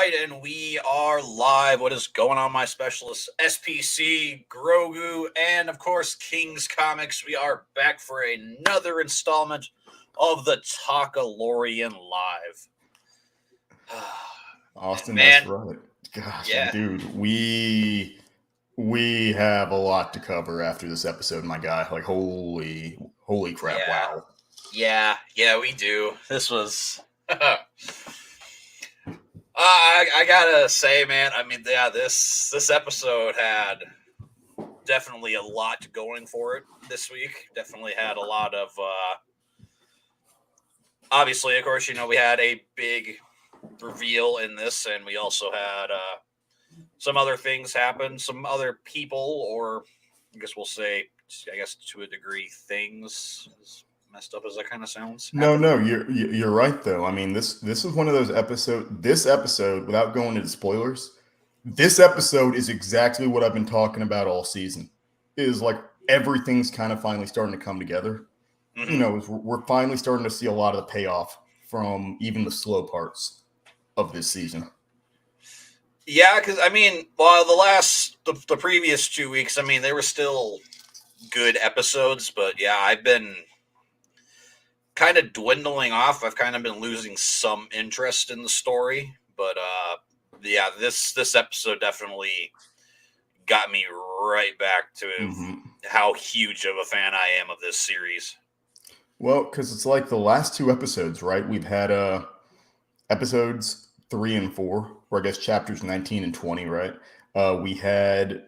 right, and we are live. What is going on, my specialist? SPC, Grogu, and of course, King's Comics. We are back for another installment of the Talkalorian Live. Austin, man, that's right. Gosh, yeah, dude, we have a lot to cover after this episode, my guy. Like, holy crap! yeah, Wow. yeah, we do. This was. I gotta say, man. I mean, yeah, this episode had definitely a lot going for it this week. Definitely had a lot of. Obviously, of course, we had a big reveal in this, and we also had some other things happen. Some other people, or I guess we'll say, to a degree, things. As messed up as that kind of sounds. No, Happen. no, you're right though. I mean, this is one of those episodes. This episode, without going into spoilers, this episode is exactly what I've been talking about all season. Is like everything's kind of finally starting to come together. Mm-hmm. We're finally starting to see a lot of the payoff from even the slow parts of this season. Yeah, because I mean, while the previous 2 weeks, I mean, they were still good episodes, but yeah, I've been kind of dwindling off. I've kind of been losing some interest in the story, but yeah, this episode definitely got me right back to Mm-hmm. how huge of a fan I am of this series. Well, because it's like the last two episodes, right? We've had episodes 3 and 4, or I guess chapters 19 and 20, right? We had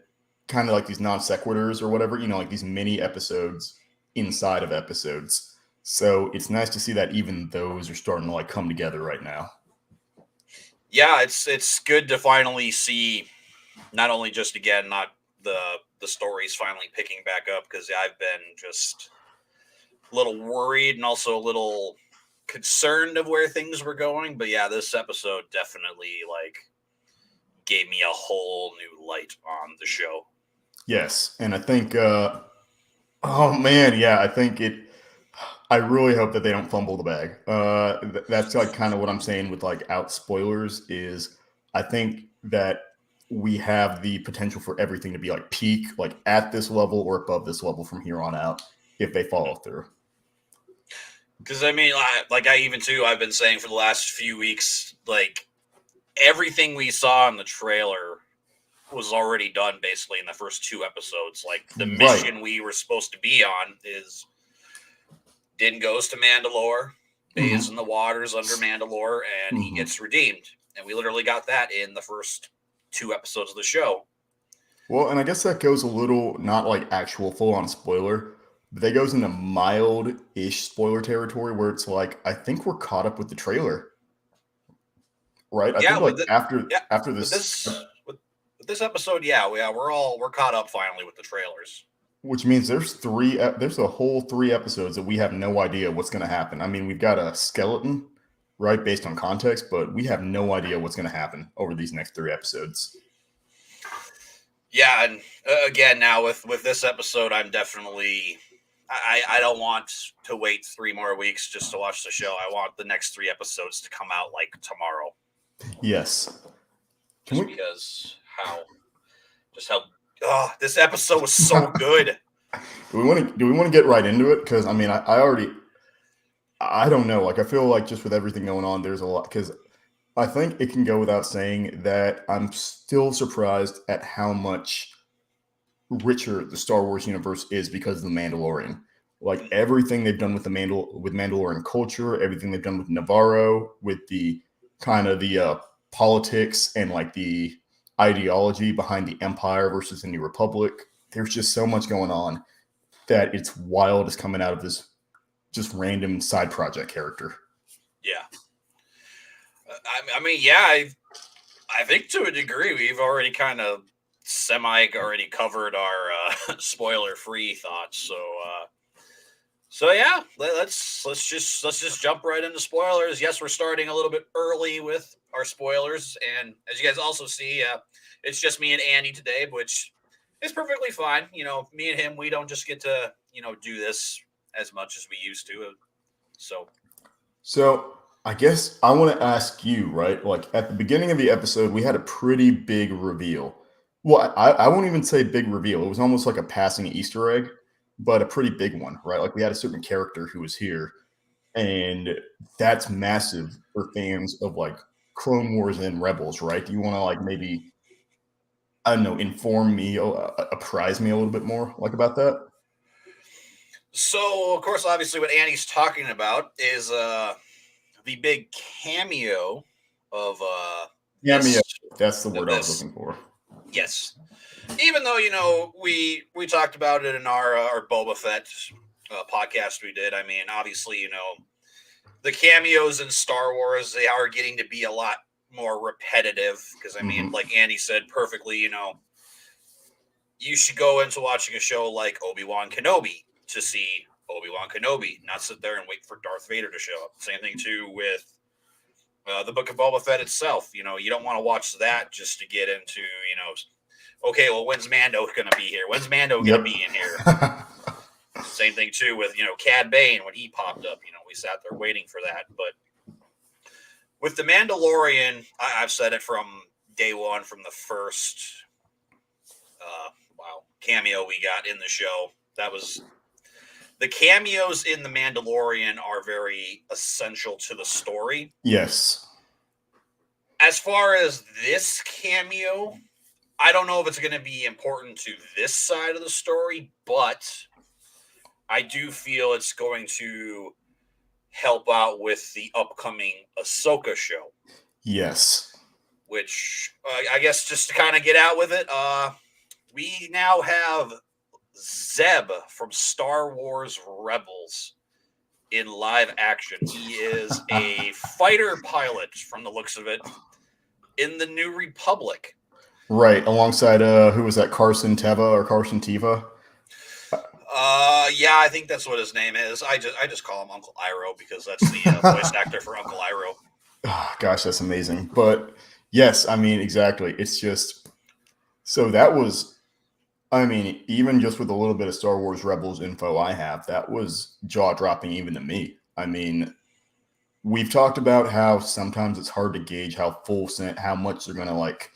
kind of like these non sequiturs or whatever, like these mini episodes inside of episodes. So it's nice to see that even those are starting to like come together right now. Yeah, it's good to finally see not only just again not the stories finally picking back up, because I've been just a little worried and also a little concerned of where things were going. But yeah, this episode definitely like gave me a whole new light on the show. Yes. And I think, oh man, yeah, I think it. I really hope that they don't fumble the bag. That's like kind of what I'm saying with like out spoilers is I think that we have the potential for everything to be like peak, like at this level or above this level from here on out if they follow through. Because I mean, I even too, I've been saying for the last few weeks, like everything we saw in the trailer was already done basically in the first 2 episodes. Like the Right. mission we were supposed to be on is Din goes to Mandalore, bathes Mm-hmm. in the waters under Mandalore, and he Mm-hmm. gets redeemed. And we literally got that in the first 2 episodes of the show. Well, and I guess that goes a little not like actual full on spoiler, but that goes into mild ish spoiler territory where it's like I think we're caught up with the trailer, right? I Yeah, think like with the, after yeah after with this, this episode, yeah, we're caught up finally with the trailers. which means there's a whole 3 episodes that we have no idea what's going to happen. I mean, we've got a skeleton, right, based on context, but we have no idea what's going to happen over these next 3 episodes. Yeah, and again now with this episode, I'm definitely I don't want to wait 3 more weeks just to watch the show. I want the next 3 episodes to come out like tomorrow, Yes. Can just we because how this episode was so good. do we want to get right into it? Because I mean, I don't know. Like I feel like just with everything going on, there's a lot. Because I think it can go without saying that I'm still surprised at how much richer the Star Wars universe is because of the Mandalorian. Like everything they've done with with Mandalorian culture, everything they've done with Nevarro, with the kind of the politics and like the ideology behind the Empire versus the New Republic. There's just so much going on that it's wild is coming out of this just random side project character. Yeah, I mean, yeah, I think to a degree we've already kind of semi already covered our spoiler free thoughts. So yeah, let's just jump right into spoilers. Yes, we're starting a little bit early with our spoilers, and as you guys also see, it's just me and Andy today, which is perfectly fine. Me and him, we don't just get to do this as much as we used to. So So I guess I want to ask you, right? Like at the beginning of the episode, we had a pretty big reveal. Well, I won't even say big reveal. It was almost like a passing Easter egg, but a pretty big one, right? Like we had a certain character who was here, and that's massive for fans of like Clone Wars and Rebels, right? Do you want to like maybe I don't know, inform me, apprise me a little bit more, like about that? So, of course, obviously, what Annie's talking about is the big cameo of Yeah, I mean, this that's the word I was this looking for. yes. Even though we talked about it in our Boba Fett podcast we did. I mean, obviously, the cameos in Star Wars, they are getting to be a lot more repetitive because I mean, Hmm. like Andy said perfectly, you should go into watching a show like Obi-Wan Kenobi to see Obi-Wan Kenobi, not sit there and wait for Darth Vader to show up. Same thing too with the Book of Boba Fett itself. You don't want to watch that just to get into, okay, well, when's Mando going to be here? When's Mando going to Yep. be in here? Same thing too with Cad Bane when he popped up. We sat there waiting for that. But with the Mandalorian, I've said it from day one, from the first cameo we got in the show. That was the cameos in the Mandalorian are very essential to the story. Yes. As far as this cameo, I don't know if it's going to be important to this side of the story, but I do feel it's going to help out with the upcoming Ahsoka show. Yes. Which I guess just to kind of get out with it, we now have Zeb from Star Wars Rebels in live action. He is a fighter pilot, from the looks of it, in the New Republic. Right, alongside who was that? Carson Teva or Carson Teva? Yeah, I think that's what his name is. I just call him Uncle Iroh because that's the voice actor for Uncle Iroh. Oh, gosh, that's amazing. But yes, I mean, exactly. It's just so that was. I mean, even just with a little bit of Star Wars Rebels info I have, that was jaw dropping even to me. I mean, we've talked about how sometimes it's hard to gauge how much they're going to like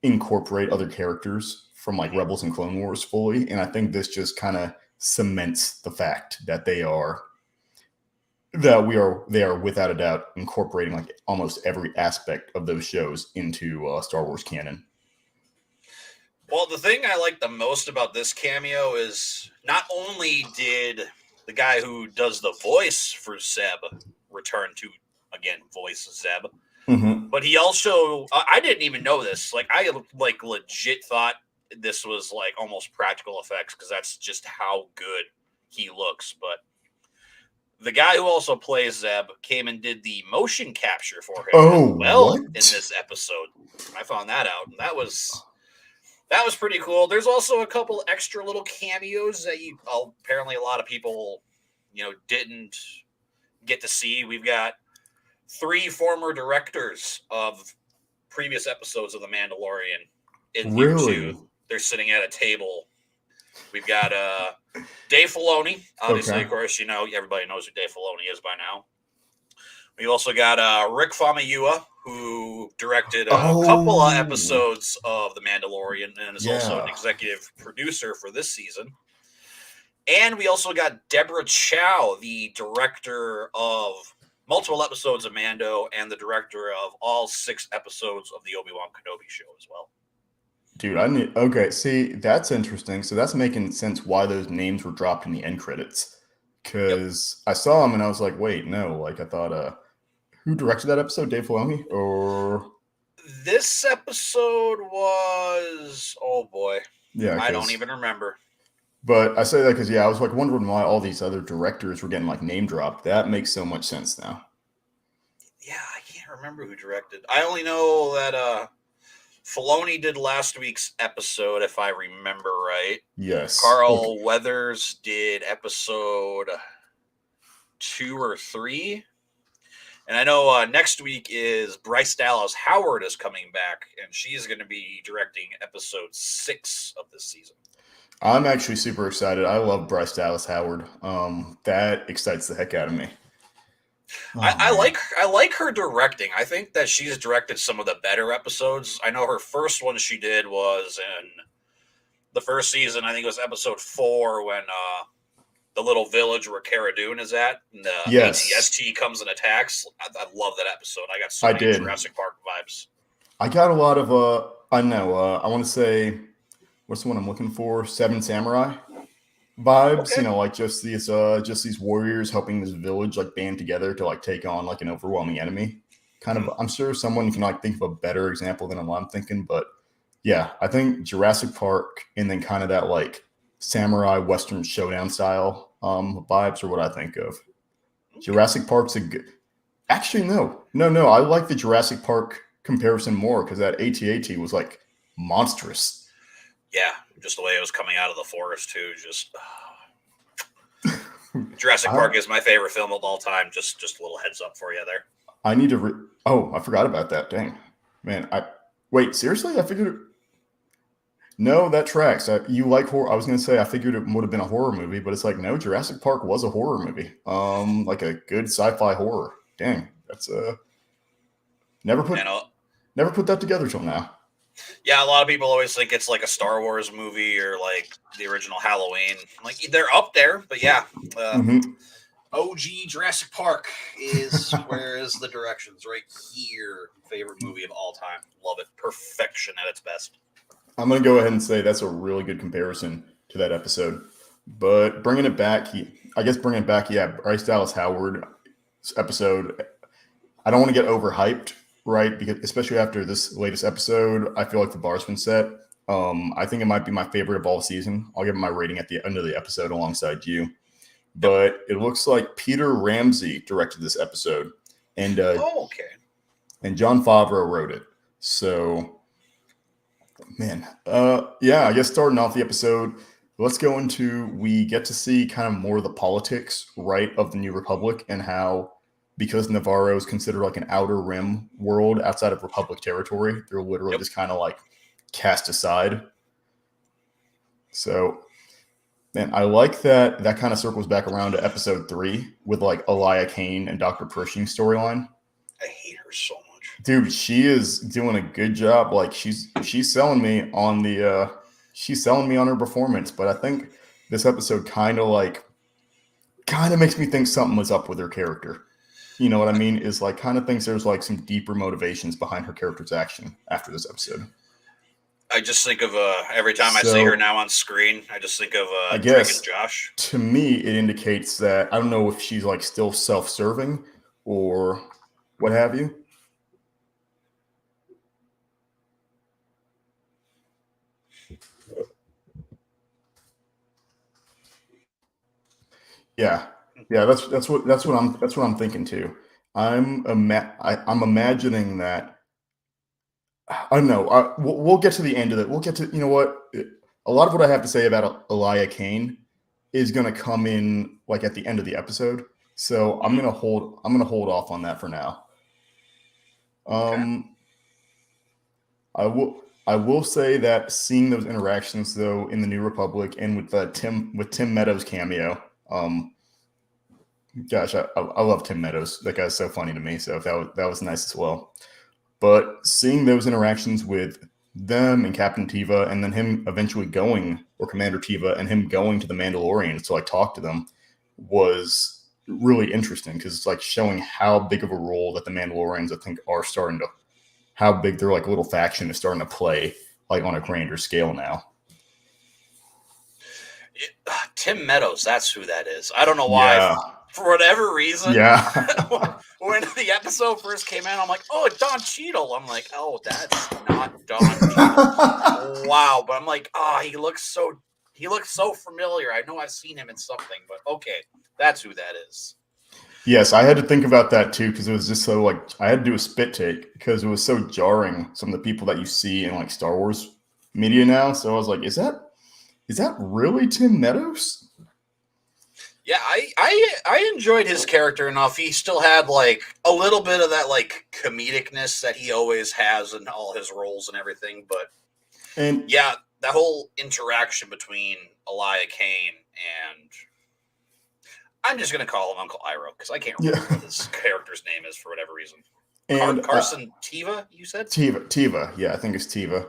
incorporate other characters from like Mm-hmm. Rebels and Clone Wars fully, and I think this just kind of cements the fact that they are without a doubt incorporating like almost every aspect of those shows into Star Wars canon. Well, the thing I like the most about this cameo is not only did the guy who does the voice for Zeb return to, again, voice Zeb, Mm-hmm. but he also, I didn't even know this. Like, I like legit thought this was like almost practical effects because that's just how good he looks. But the guy who also plays Zeb came and did the motion capture for him as Oh, well what? in this episode. I found that out, and that was pretty cool. There's also a couple extra little cameos that apparently a lot of people, didn't get to see. We've got 3 former directors of previous episodes of The Mandalorian in here too. Really? They're sitting at a table. We've got Dave Filoni. Obviously, Okay. of course, everybody knows who Dave Filoni is by now. We also got Rick Famuyiwa, who directed a couple of Oh, episodes of The Mandalorian and is also an yeah. executive producer for this season. And we also got Deborah Chow, the director of multiple episodes of Mando and the director of all 6 episodes of the Obi-Wan Kenobi show as well. Dude, I need. Okay, see, that's interesting. So that's making sense why those names were dropped in the end credits. Yep. Because I saw them and I was like, wait, no. Like, I thought, who directed that episode? Dave Filoni? Or. This episode was, oh boy, Yeah, I don't because. even remember. But I say that because, yeah, I was like wondering why all these other directors were getting like name dropped. That makes so much sense now. Yeah, I can't remember who directed. I only know that Filoni did last week's episode, if I remember right. Yes. Okay. Carl Weathers did episode 2 or 3. And I know next week is Bryce Dallas Howard is coming back, and she's going to be directing episode 6 of this season. I'm actually super excited. I love Bryce Dallas Howard. That excites the heck out of me. Oh man. I like her directing. I think that she's directed some of the better episodes. I know her first one she did was in the first season. I think it was episode 4 when the little village where Cara Dune is at, and the Yes, ATST comes and attacks. I love that episode. I got so I many did. Jurassic Park vibes. I got a lot of I know. I want to say what's the one I'm looking for? Seven Samurai vibes. Okay. Like just these warriors helping this village like band together to like take on like an overwhelming enemy. Kind of. Hmm. I'm sure someone can like think of a better example than what I'm thinking, but yeah, I think Jurassic Park and then kind of that like samurai western showdown style vibes are what I think of. Okay. Jurassic Park's a good. Actually, no. I like the Jurassic Park comparison more because that AT-AT was like monstrous. Yeah, just the way it was coming out of the forest too. Just Jurassic I Park is my favorite film of all time. Just a little heads up for you there. I need to. Oh, I forgot about that. Dang, man. I wait. Seriously, I figured. No, that tracks. You like horror? I was gonna say I figured it would have been a horror movie, but it's like no. Jurassic Park was a horror movie. Like a good sci-fi horror. Dang, that's never put And never put that together till now. yeah, a lot of people always think it's like a Star Wars movie or like the original Halloween. Like they're up there, but yeah, Mm-hmm. OG Jurassic Park is where is the directions right here. Favorite movie of all time. Love it. Perfection at its best. I'm gonna go ahead and say that's a really good comparison to that episode. But bringing it back, bringing it back, yeah, Bryce Dallas Howard episode. I don't want to get overhyped, right? Because especially after this latest episode, I feel like the bar's been set. I think it might be my favorite of all season. I'll give it my rating at the end of the episode alongside you. Yep. But it looks like Peter Ramsey directed this episode, and Oh, okay. John Favreau wrote it. So man, yeah, I guess starting off the episode, let's go into we get to see kind of more of the politics, right, of the New Republic and how because Nevarro is considered like an outer rim world outside of Republic territory, they're literally Yep. just kind of like cast aside. So, man, I like that that kind of circles back around to episode 3 with like Elia Kane and Dr. Pershing's storyline. I hate her so much. Dude, she is doing a good job. Like she's selling me on the she's selling me on her performance, but I think this episode kind of makes me think something was up with her character. You know what I mean? Is like kind of thinks there's like some deeper motivations behind her character's action after this episode. I just think of every time I see her So now on screen, I just think of I Drake and guess Josh. to me it indicates that I don't know if she's like still self-serving or what have you. Yeah, yeah, that's what I'm thinking too. I'm imagining that. I don't know. We'll get to the end of it. We'll get to you know what a lot of what I have to say about Elia Kane is going to come in like at the end of the episode. So Mm-hmm. I'm gonna hold off on that for now. Okay. Um, I will say that seeing those interactions though in the New Republic and with Tim Meadows cameo. Gosh, I love Tim Meadows. That guy's so funny to me. So that was nice as well. But seeing those interactions with them and Captain Tiva, and then him eventually going, or Commander Tiva, and him going to the Mandalorians to like talk to them, was really interesting because it's like showing how big of a role that the Mandalorians I think are starting to, how big their like little faction is starting to play like on a grander scale now. Tim Meadows, that's who that is. I don't know why. Yeah, For whatever reason, yeah. when the episode first came out, I'm like, oh, Don Cheadle. I'm like, oh, that's not Don Cheadle. Wow. But I'm like, oh, he looks so familiar. I know I've seen him in something, but okay, that's who that is. Yes, I had to think about that too because it was just so like I had to do a spit take because it was so jarring. Some of the people that you see in like Star Wars media now. So I was like, is that really Tim Meadows? Yeah, I enjoyed his character enough. He still had like a little bit of that like comedicness that he always has in all his roles and everything. But And yeah, that whole interaction between Elia Kane and I'm just gonna call him Uncle Iroh because I can't remember what his character's name is for whatever reason. And Carson Teva, you said? Tiva, yeah, I think it's Tiva.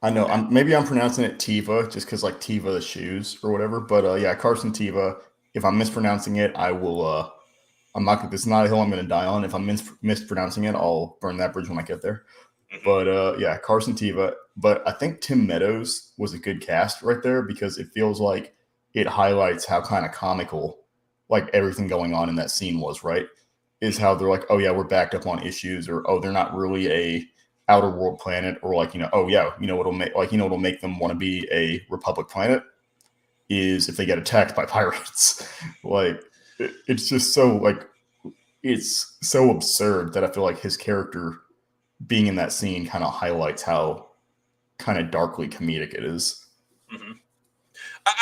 I know. Okay. Maybe I'm pronouncing it Tiva just because like Tiva the shoes or whatever. But yeah, Carson Tiva. If I'm mispronouncing it, I will. I'm not. This is not a hill I'm going to die on. If I'm mispronouncing it, I'll burn that bridge when I get there. Mm-hmm. But yeah, Carson Tiva. But I think Tim Meadows was a good cast right there because it feels like it highlights how kind of comical like everything going on in that scene was. Right, is how they're like, oh yeah, we're backed up on issues, or oh they're not really a outer world planet, or like oh yeah, what'll make what'll make them want to be a Republic planet is if they get attacked by pirates. Like it's just so like it's so absurd that I feel like his character being in that scene kind of highlights how kind of darkly comedic it is. Mm-hmm.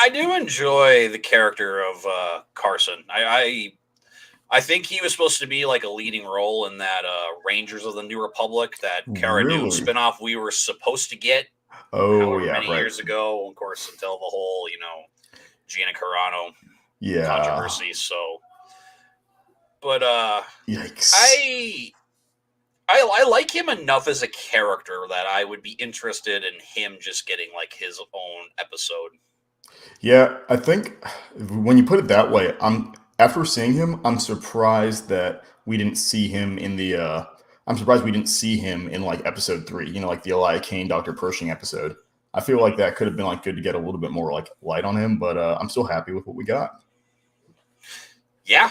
I do enjoy the character of Carson. I think he was supposed to be like a leading role in that Rangers of the New Republic, that Cara Dune Really? spinoff we were supposed to get Oh however yeah, many right. years ago. Of course, until the whole Gina Carano Yeah. controversy. So, but Yikes. I I like him enough as a character that I would be interested in him just getting like his own episode. Yeah, I think when you put it that way, I'm after seeing him, I'm surprised that we didn't see him in the I'm surprised we didn't see him in like episode 3, like the Elia Kane Dr. Pershing episode. I feel like that could have been like good to get a little bit more like light on him, but I'm still happy with what we got. Yeah.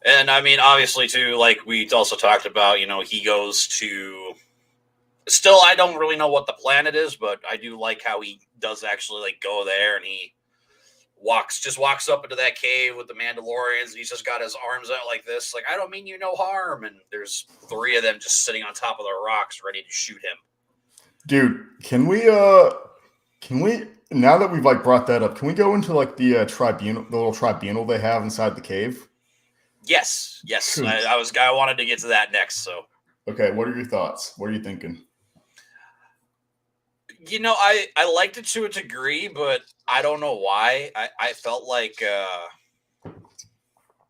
And I mean, obviously, too, like we also talked about, he goes to. Still, I don't really know what the planet is, but I do like how he does actually like go there, and he walks up into that cave with the Mandalorians, and he's just got his arms out like this, like I don't mean you no harm, and there's 3 of them just sitting on top of the rocks, ready to shoot him. Dude, can we now that we've like brought that up, can we go into like the tribunal, the little tribunal they have inside the cave? Yes, I wanted to get to that next. So, okay, what are your thoughts? What are you thinking? I liked it to a degree, but I don't know why. I felt like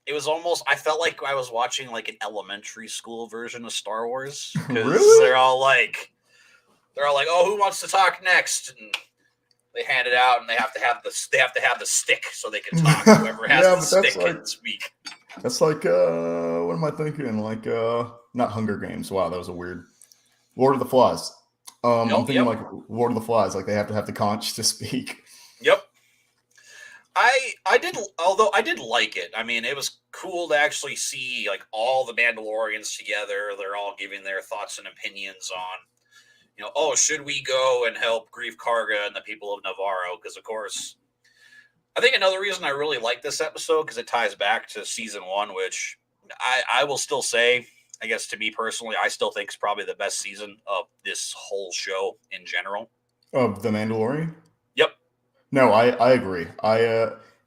it was almost. I felt like I was watching like an elementary school version of Star Wars because Really? they're all like, "Oh, who wants to talk next?" And they hand it out, and they have to have the stick so they can talk. Whoever has Yeah, the but that's stick like can speak. that's like what am I thinking? Like not Hunger Games. Wow, that was a weird. Lord of the Flies. I'm thinking Yep, like Lord of the Flies, like they have to have the conch to speak. yep. I did, although I did like it. I mean, it was cool to actually see like all the Mandalorians together. They're all giving their thoughts and opinions on, oh, should we go and help Grief Karga and the people of Nevarro? Because of course, I think another reason I really like this episode because it ties back to season 1, which I will still say, I guess to me personally, I still think is probably the best season of this whole show in general. Of The Mandalorian? Yep. No, I agree.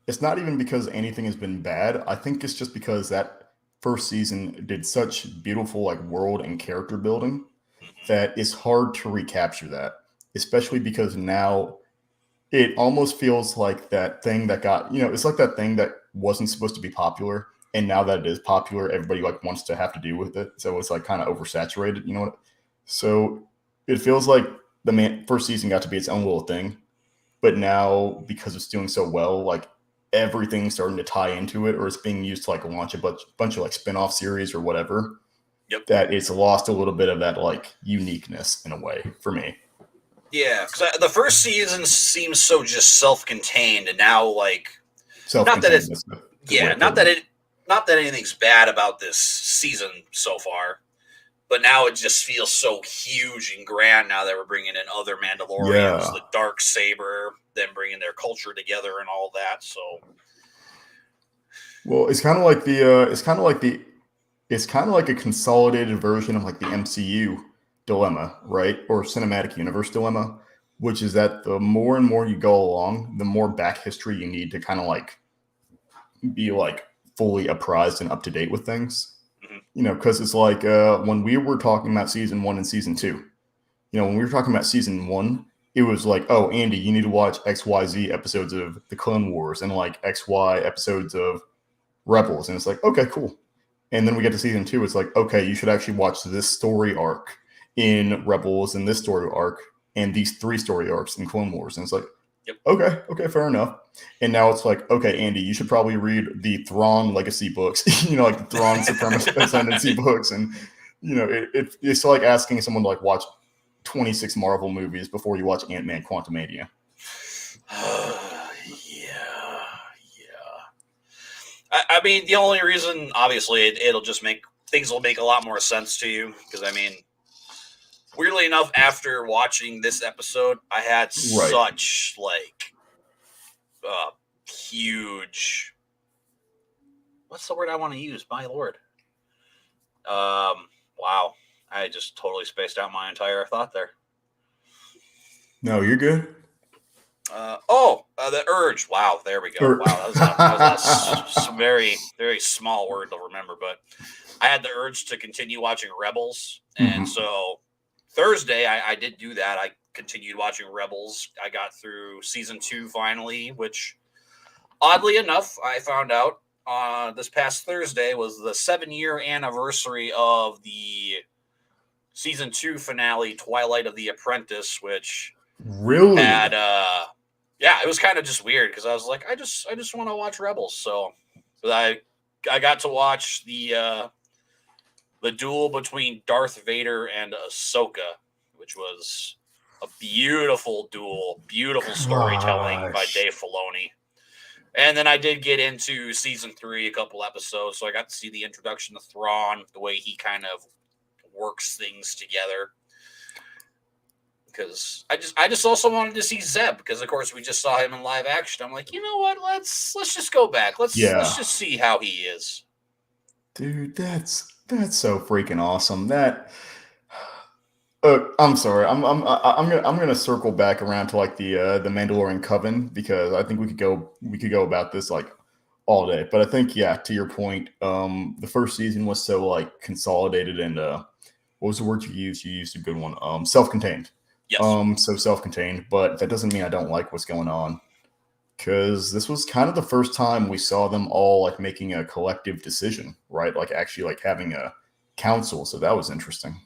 It's not even because anything has been bad. I think it's just because that first season did such beautiful like world and character building Mm-hmm. that it's hard to recapture that, especially because now it almost feels like that thing that got, it's like that thing that wasn't supposed to be popular. And now that it is popular, everybody like wants to have to do with it. So it's like kind of oversaturated, you know what? So it feels like the first season got to be its own little thing. But now because it's doing so well, like everything's starting to tie into it, or it's being used to like launch a bunch of like spin-off series or whatever, Yep. that it's lost a little bit of that like uniqueness in a way for me. Yeah, because the first season seems so just self-contained, and now like not that Self-contained it's is a good way yeah, of putting it. not that anything's bad about this season so far, but now it just feels so huge and grand now that we're bringing in other Mandalorians, Yeah. the Dark Saber, them bringing their culture together and all that. So Well, it's kind of like it's kind of like a consolidated version of like the MCU dilemma, right? Or cinematic universe dilemma, which is that the more and more you go along, the more back history you need to kind of like be like fully apprised and up to date with things. mhm. Because it's like when we were talking about season 1 and season 2, when we were talking about season 1, it was like, oh, Andy, you need to watch XYZ episodes of the Clone Wars and like XY episodes of Rebels, and it's like, okay, cool. And then we get to season 2. It's like, okay, you should actually watch this story arc in Rebels and this story arc and these 3 story arcs in Clone Wars. And it's like, Yep. okay, fair enough. And now it's like, okay, Andy, you should probably read the Thrawn legacy books, like the Thrawn Supremacy Ascendancy books. And, it's like asking someone to like watch 26 Marvel movies before you watch Ant-Man Quantumania. Yeah. I mean, the only reason, obviously, it'll just make things will make a lot more sense to you because, I mean, weirdly enough, after watching this episode, I had such like huge. What's the word I want to use? My lord. Wow. I just totally spaced out my entire thought there. No, you're good. The urge. Wow, there we go. Wow, that was a very, very small word to remember, but I had the urge to continue watching Rebels, and so Thursday I did do that. I continued watching Rebels. I got through season 2 finally, which oddly enough, I found out this past Thursday was the 7-year anniversary of the season 2 finale, Twilight of the Apprentice, which really had yeah, it was kind of just weird because I was like, I just want to watch Rebels. So, but I got to watch the duel between Darth Vader and Ahsoka, which was a beautiful duel, beautiful storytelling by Dave Filoni. And then I did get into season 3, a couple episodes, so I got to see the introduction of Thrawn, the way he kind of works things together. Because I just also wanted to see Zeb because of course we just saw him in live action. I'm like, you know what? Let's just go back. Let's just see how he is. Dude, that's so freaking awesome. That I'm sorry. I'm gonna circle back around to like the Mandalorian Coven because I think we could go about this like all day. But I think to your point, the first season was so like consolidated and what was the word you used? You used a good one. Self-contained. Yes. So self-contained, but that doesn't mean I don't like what's going on. Because this was kind of the first time we saw them all like making a collective decision, right? Like actually like having a council. So that was interesting.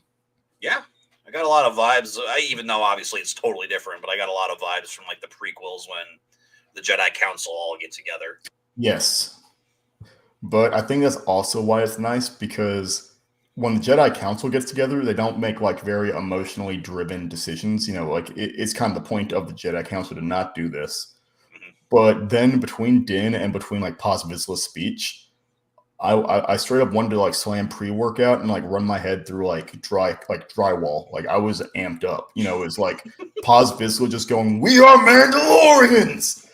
Yeah, I got a lot of vibes. Even though obviously it's totally different, but I got a lot of vibes from like the prequels when the Jedi Council all get together. Yes, but I think that's also why it's nice because when the Jedi Council gets together, they don't make like very emotionally driven decisions. Like it's kind of the point of the Jedi Council to not do this. But then between Din and between like Paz Vizsla's speech, I straight up wanted to like slam pre-workout and like run my head through like drywall. Like I was amped up. It was like Paz Vizsla just going, "We are Mandalorians."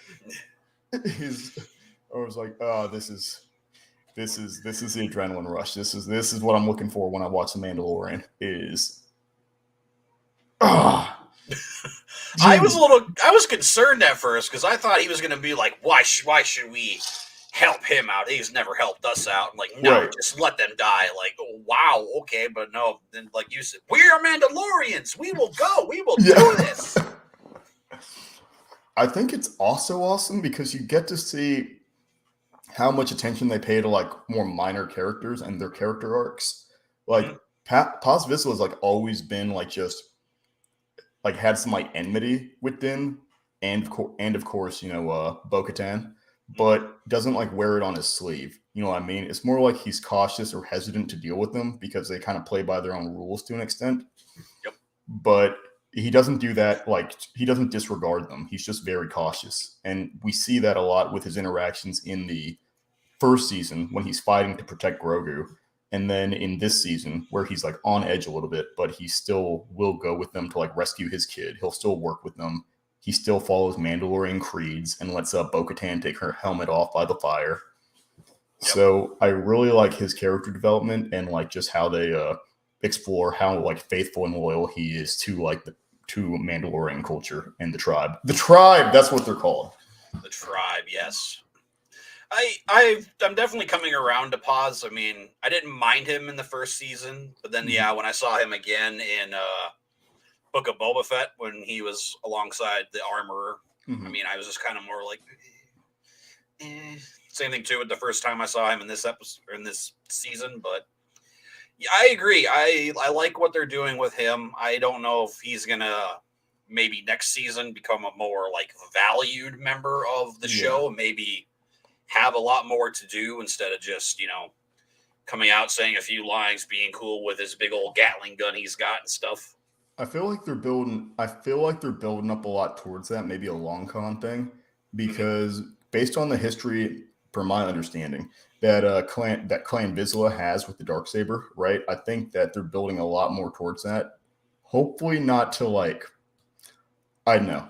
I was like, "Oh, this is the adrenaline rush. This is what I'm looking for when I watch The Mandalorian." I was concerned at first because I thought he was going to be like, why should we help him out? He's never helped us out. I'm like, no, just let them die. Like, oh, wow, okay, but no. Then, like you said, we are Mandalorians. We will go. We will do this. I think it's also awesome because you get to see how much attention they pay to like more minor characters and their character arcs. Like Paz Vizsla has like always been like just like had some like enmity with Din and of course Bo-Katan, but doesn't like wear it on his sleeve. You know what I mean? It's more like he's cautious or hesitant to deal with them because they kind of play by their own rules to an extent. Yep. But he doesn't do that. Like he doesn't disregard them. He's just very cautious, and we see that a lot with his interactions in the first season when he's fighting to protect Grogu. And then in this season, where he's like on edge a little bit, but he still will go with them to like rescue his kid. He'll still work with them. He still follows Mandalorian creeds and lets Bo-Katan take her helmet off by the fire. Yep. So I really like his character development and like just how they explore how like faithful and loyal he is to like to Mandalorian culture and the tribe. The tribe, that's what they're called. The tribe, yes. I'm definitely coming around to Paz. I mean, I didn't mind him in the first season, but then when I saw him again in Book of Boba Fett when he was alongside the Armorer, I mean, I was just kind of more like, same thing too with the first time I saw him in this episode or in this season. But yeah, I agree. I like what they're doing with him. I don't know if he's gonna maybe next season become a more like valued member of the Yeah. show. Maybe have a lot more to do instead of just coming out saying a few lines, being cool with his big old Gatling gun he's got and stuff. I feel like they're building. I feel like they're building up a lot towards that, maybe a long con thing, Hmm. because based on the history, from my understanding, that Clan Vizsla has with the Darksaber, right? I think that they're building a lot more towards that. Hopefully, not to like, I don't know.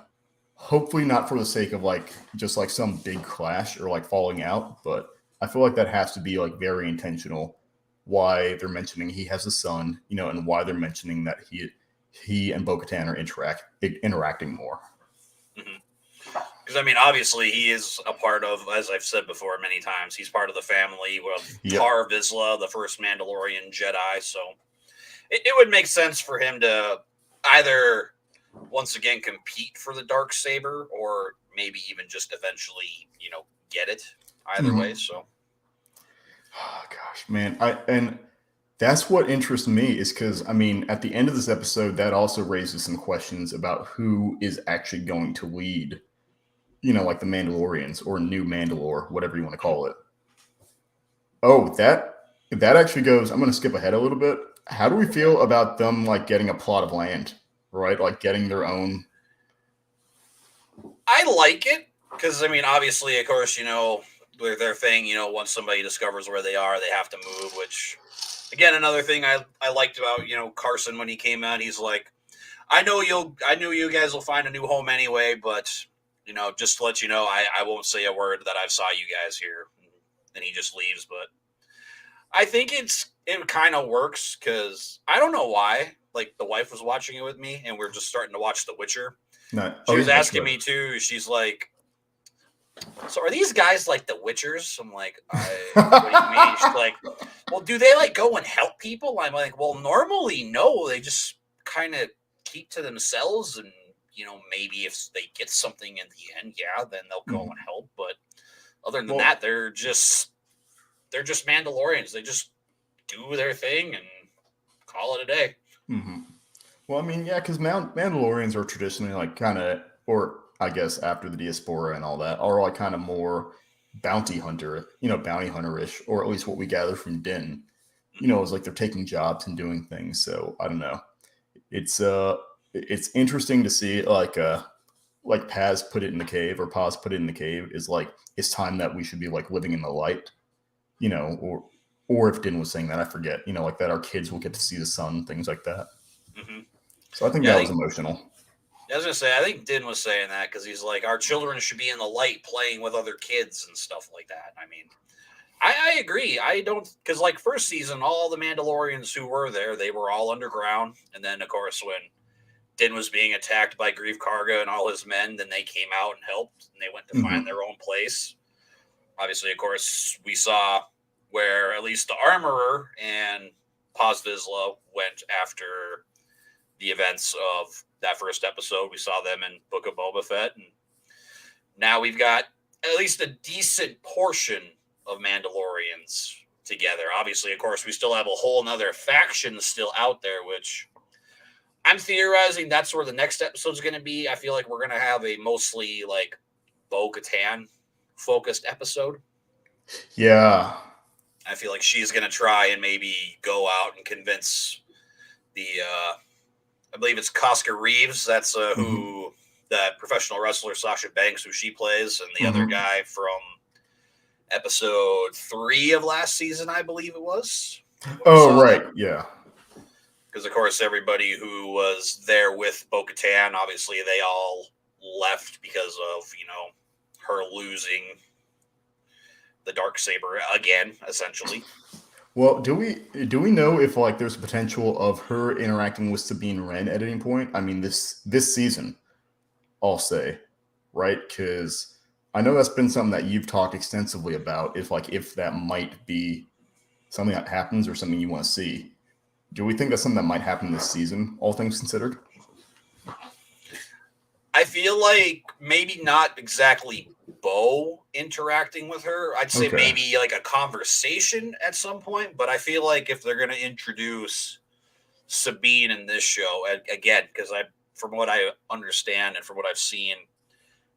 Hopefully, not for the sake of like just like some big clash or like falling out, but I feel like that has to be like very intentional. Why they're mentioning he has a son, and why they're mentioning that he and Bo-Katan are interacting more. Because I mean, obviously, he is a part of, as I've said before many times, he's part of the family of Yep. Tar Vizsla, the first Mandalorian Jedi. So it would make sense for him to either once again compete for the dark saber, or maybe even just eventually, get it. Either way, Mm-hmm. so Oh, gosh, man. And that's what interests me is because I mean, at the end of this episode, that also raises some questions about who is actually going to lead. Like the Mandalorians or New Mandalore, whatever you want to mhm. call it. Oh, that actually goes. I'm going to skip ahead a little bit. How do we Okay. feel about them like getting a plot of land, right? Like getting their own. I like it because I mean, obviously, of course, with their thing, once somebody discovers where they are, they have to move. Which, again, another thing I liked about Carson when he came out, he's like, I knew you guys will find a new home anyway, but just to let you know, I won't say a word that I saw you guys here. And he just leaves. But I think it kind of works because I don't know why. Like the wife was watching it with me, and we're just starting to watch The Witcher. No. Oh She was yeah, asking good. me too. She's like, "So are these guys like the Witchers?" I'm like, What do you mean?" She's like, "Well, do they like go and help people?" I'm like, "Well, normally no. They just kind of keep to themselves, and maybe if they get something in the end, yeah, then they'll go and Mhm. help. But other than Well, that, they're just Mandalorians. They just do their thing and call it a day." mhm. Well, I mean, yeah, because Mandalorians are traditionally like kind of, or I guess after the diaspora and all that, are like kind of more bounty hunter-ish, or at least what we gather from Din. Mhm. Is like they're taking jobs and doing things. So I don't know. It's interesting to see like Paz put it in the cave, or Paz put it in the cave, is like it's time that we should be like living in the light, or if Din was saying that, I forget, like that our kids will get to see the sun, things like that. Mhm. So I think Yeah, that was emotional. I was gonna say, I think Din was saying that because he's like, our children should be in the light, playing with other kids and stuff like that. I mean, I agree. I don't because like first season, all the Mandalorians who were there, they were all underground, and then of course when Din was being attacked by Grief Karga and all his men, then they came out and helped, and they went to find Hmm. their own place. Obviously, of course, we saw where at least the Armorer and Paz Vizsla went after the events of that first episode. We saw them in Book of Boba Fett, and now we've got at least a decent portion of Mandalorians together. Obviously, of course, we still have a whole nother faction still out there, which I'm theorizing that's where the next episode is going to be. I feel like we're going to have a mostly like Bo-Katan focused episode. Yeah. I feel like she's going to try and maybe go out and convince the I believe it's Cosca Reeves. That's Hmm. who that professional wrestler Sasha Banks, who she plays, and the other Hmm. guy from episode 3 of last season, I believe it was when we Oh, saw right. them. Yeah. Because of course, everybody who was there with Bo-Katan, obviously they all left because of her losing the dark saber again, essentially. Well, do we know if like there's potential of her interacting with Sabine Wren at any point? I mean, this season, I'll say, right? Because I know that's been something that you've talked extensively about. If that might be something that happens or something you want to see. Do we think that's something that might happen this season, all things considered? I feel like maybe not exactly Bo interacting with her. I'd say Okay. maybe like a conversation at some point, but I feel like if they're going to introduce Sabine in this show again, because from what I understand and from what I've seen,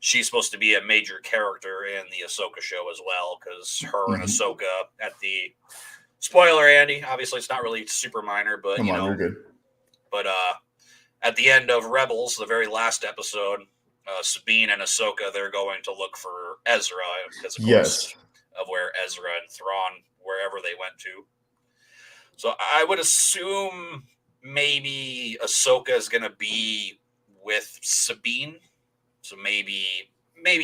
she's supposed to be a major character in the Ahsoka show as well, because her and Mm-hmm. Ahsoka at the spoiler, Andy. Obviously, it's not really super minor, but Come on, you're good. but at the end of Rebels, the very last episode, Sabine and Ahsoka, they're going to look for Ezra because, of Yes. course, of where Ezra and Thrawn, wherever they went to. So I would assume maybe Ahsoka is going to be with Sabine. So maybe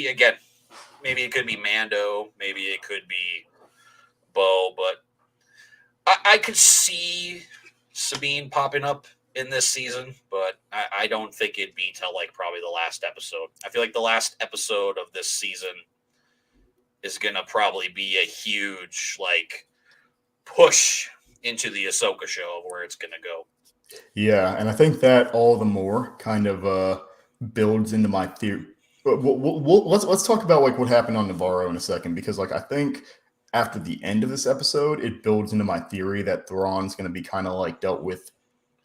again, maybe it could be Mando, maybe it could be Bo, but I could see Sabine popping up in this season, but I don't think it'd be till like probably the last episode. I feel like the last episode of this season is gonna probably be a huge like push into the Ahsoka show of where it's gonna go. Yeah, and I think that all the more kind of builds into my theory. Let's talk about like what happened on Nevarro in a second, because like I think after the end of this episode, it builds into my theory that Thrawn's going to be kind of like dealt with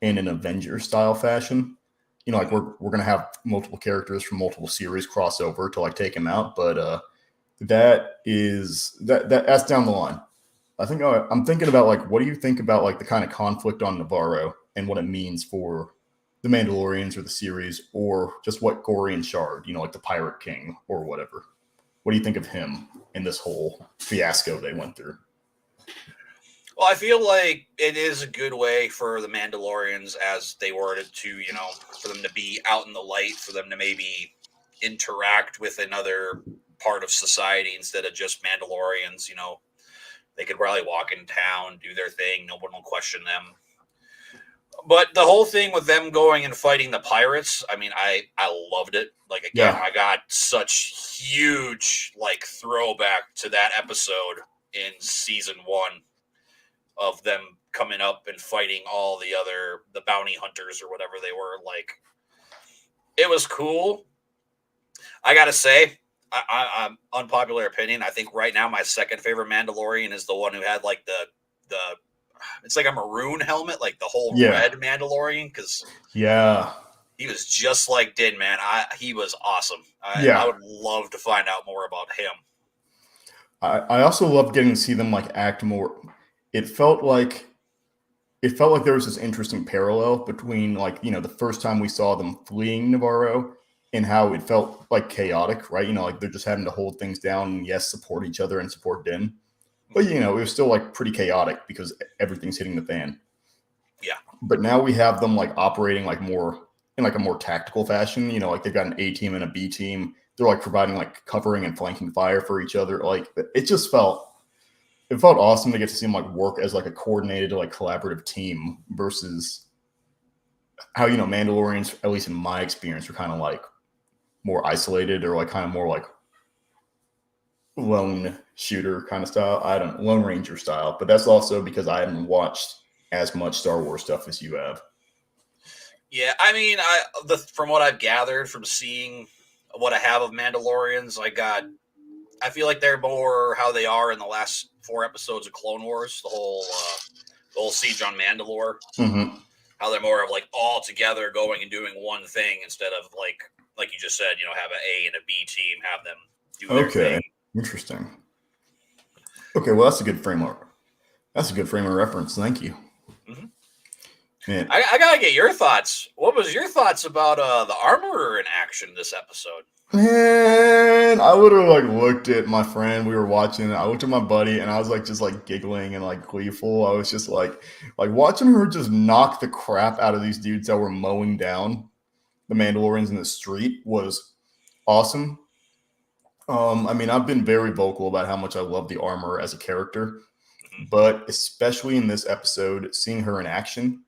in an Avenger style fashion. You know, like we're gonna have multiple characters from multiple series cross over to like take him out, but that's down the line. I think I'm thinking about like, what do you think about like the kind of conflict on Nevarro and what it means for the Mandalorians or the series, or just what Gorian Shard, you know, like the Pirate King or whatever. What do you think of him in this whole fiasco they went through? Well, I feel like it is a good way for the Mandalorians, as they worded to, for them to be out in the light, for them to maybe interact with another part of society instead of just Mandalorians. They could probably walk in town, do their thing, no one will question them. But the whole thing with them going and fighting the pirates, I mean, I loved it. Like, again, Yeah. I got such huge like throwback to that episode in season 1 of them coming up and fighting all the bounty hunters or whatever they were. Like, it was cool. I gotta say, I'm unpopular opinion. I think right now my second favorite Mandalorian is the one who had like the it's like a maroon helmet, like the whole Yeah. red Mandalorian, because Yeah. he was just like Din Man. He was awesome. I Yeah. would love to find out more about him. I also love getting to see them like act more. It felt like there was this interesting parallel between like, you know, the first time we saw them fleeing Nevarro and how it felt like chaotic, right? You know, like they're just having to hold things down and yes, support each other and support Din. But you know, it was still like pretty chaotic because everything's hitting the fan. Yeah. But now we have them like operating like more in like a more tactical fashion. You know, like they've got an A team and a B team. They're like providing like covering and flanking fire for each other. Like it just felt awesome to get to see them like work as like a coordinated, like collaborative team versus how, you know, Mandalorians, at least in my experience, are kind of like more isolated or like kind of more like lone shooter kind of style. I don't Lone Ranger style, but that's also because I haven't watched as much Star Wars stuff as you have. Yeah, I mean, from what I've gathered from seeing what I have of Mandalorians, I feel like they're more how they are in the last 4 episodes of Clone Wars, the whole siege on Mandalore. Mm-hmm. How they're more of like all together going and doing one thing instead of like you just said, have an A and a B team, have them do their thing. Interesting. Okay, well that's a good framework. That's a good frame of reference. Thank you. Mm-hmm. Man, I gotta get your thoughts. What was your thoughts about the armorer in action this episode? Man, I would have like looked at my friend. We were watching. I looked at my buddy, and I was like just like giggling and like gleeful. I was just like watching her just knock the crap out of these dudes that were mowing down the Mandalorians in the street was awesome. I mean, I've been very vocal about how much I love the armor as a character, but especially in this episode, seeing her in action,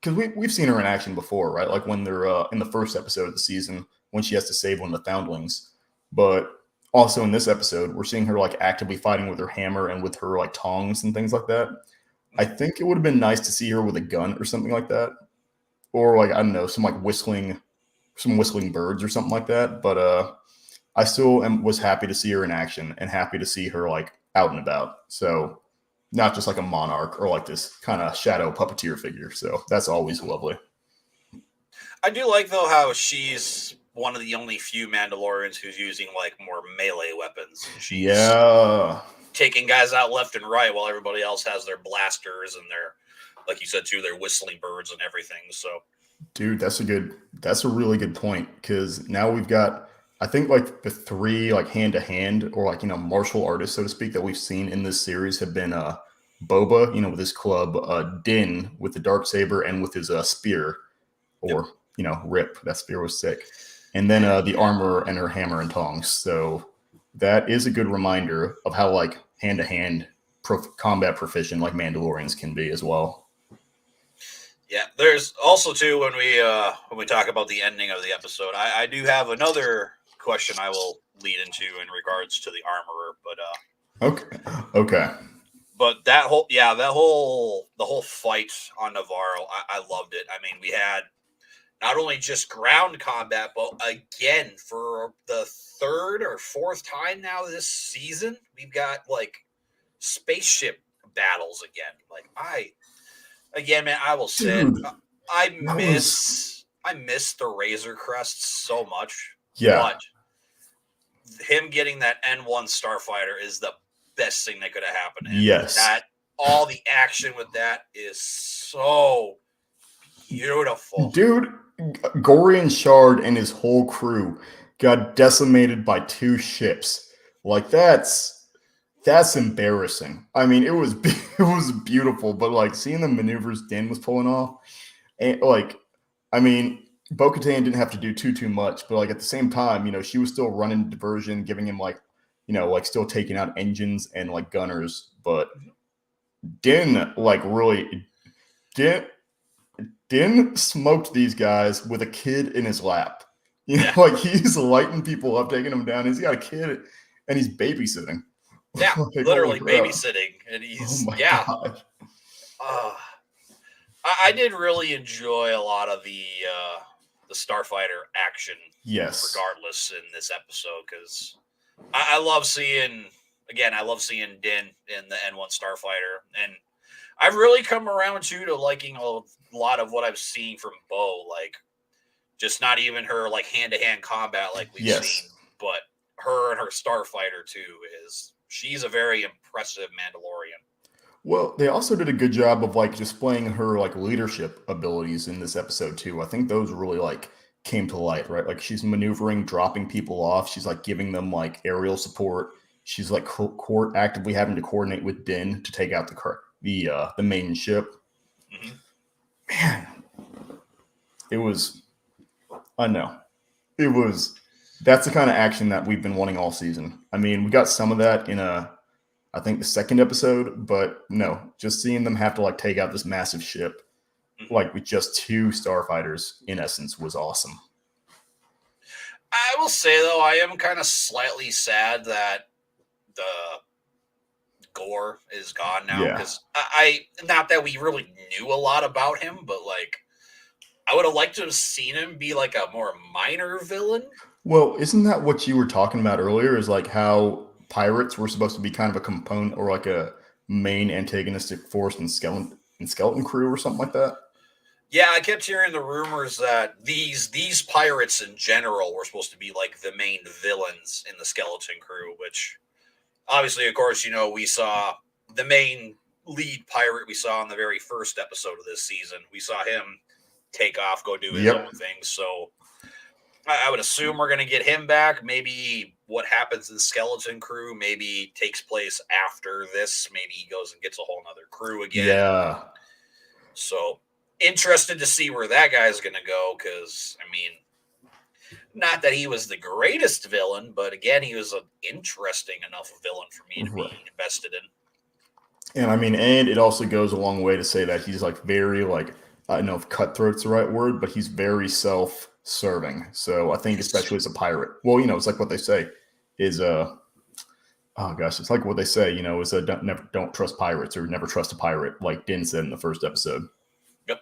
because we've seen her in action before, right? Like when they're in the first episode of the season when she has to save one of the foundlings, but also in this episode, we're seeing her like actively fighting with her hammer and with her like tongs and things like that. I think it would have been nice to see her with a gun or something like that, or like I don't know, some whistling birds or something like that. But I still was happy to see her in action and happy to see her like out and about. So not just like a monarch or like this kind of shadow puppeteer figure. So that's always lovely. I do like though how she's one of the only few Mandalorians who's using like more melee weapons. She's Yeah. taking guys out left and right while everybody else has their blasters and their, like you said too, their whistling birds and everything. So, Dude, that's a really good point because now we've got, I think like the three like hand to hand or like, martial artists, so to speak, that we've seen in this series have been Boba, with his club, Din with the dark saber and with his spear, or, Rip, that spear was sick. And then the armor and her hammer and tongs. So that is a good reminder of how like hand to hand combat proficient like Mandalorians can be as well. yeah, there's also too when we talk about the ending of the episode, I do have another question I will lead into in regards to the armorer, Okay. but the whole fight on Nevarro, I loved it. I mean, we had not only just ground combat, but again for the third or fourth time now this season, we've got like spaceship battles again. Like again, man, I will say it. Dude, I that was miss the Razor Crests so much, yeah. but him getting that N1 Starfighter is the best thing that could have happened. And Yes. that all the action with that is so beautiful. Dude, Gorian Shard and his whole crew got decimated by 2 ships. Like that's embarrassing. I mean, it was it was beautiful, but like seeing the maneuvers Din was pulling off, and like, I mean, Bo-Katan didn't have to do too much, but like at the same time, she was still running diversion, giving him like, like still taking out engines and like gunners, but Din like really Din smoked these guys with a kid in his lap. Like he's lighting people up, taking them down. He's got a kid and he's babysitting. Yeah, like, literally babysitting, and he's God. I did really enjoy a lot of the Starfighter action. Yes. Regardless, in this episode, because I love seeing Din in the N1 Starfighter, and I've really come around too to liking a lot of what I've seen from Bo, like just not even her like hand to hand combat like we've seen, but her and her Starfighter too she's a very impressive Mandalorian. Well, they also did a good job of like displaying her like leadership abilities in this episode too. I think those really like came to light, right? Like she's maneuvering, dropping people off. She's like giving them like aerial support. She's like actively having to coordinate with Din to take out the main ship. Mm-hmm. Man, it was. I know. It was. That's the kind of action that we've been wanting all season. I mean, we got some of that in I think the second episode, but no, just seeing them have to like take out this massive ship, like with just 2 starfighters in essence, was awesome. I will say though, I am kind of slightly sad that the Gore is gone now, because I not that we really knew a lot about him, but like I would have liked to have seen him be like a more minor villain. Well, isn't that what you were talking about earlier? Is like how pirates were supposed to be kind of a component or like a main antagonistic force in Skeleton Crew or something like that? Yeah, I kept hearing the rumors that these pirates in general were supposed to be like the main villains in the Skeleton Crew, which obviously, of course, we saw the main lead pirate we saw in the very first episode of this season. We saw him take off, go do his own thing. So I would assume we're going to get him back. Maybe what happens in Skeleton Crew maybe takes place after this. Maybe he goes and gets a whole nother crew again. Yeah. So interested to see where that guy's going to go, because, I mean, not that he was the greatest villain, but again, he was an interesting enough villain for me to be invested in. And I mean, and it also goes a long way to say that he's like very like, I don't know if cutthroat's the right word, but he's very self-serving. So I think especially as a pirate, well, it's like what they say is oh gosh, it's like what they say, is don't trust pirates or never trust a pirate, like Din said in the first episode. Yep.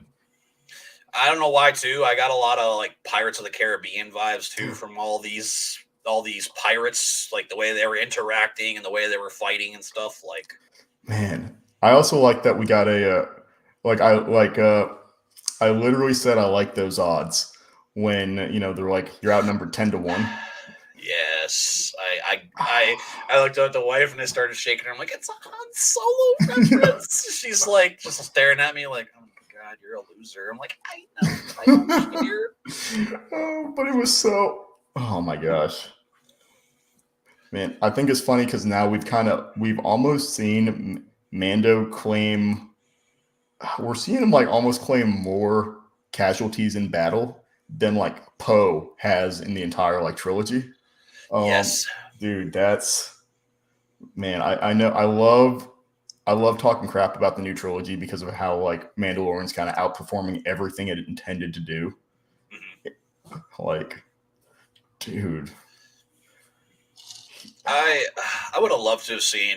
I don't know why too. I got a lot of like Pirates of the Caribbean vibes too from all these all these pirates, like the way they were interacting and the way they were fighting and stuff. Like, Man, I also like that we got I literally said I like those odds when they're like you're outnumbered 10-1. yes, I looked at the wife and I started shaking her. I'm like, it's a Han Solo reference. She's like just staring at me like, oh my god, you're a loser. I'm like, I know, I don't care. Oh, but it was so. Oh my gosh, man! I think it's funny because now we've almost seen Mando claim. We're seeing him like almost claim more casualties in battle than like Poe has in the entire like trilogy. Yes, Dude, that's man. I know. I love talking crap about the new trilogy because of how like Mandalorian's kind of outperforming everything it intended to do. Like, dude. I would have loved to have seen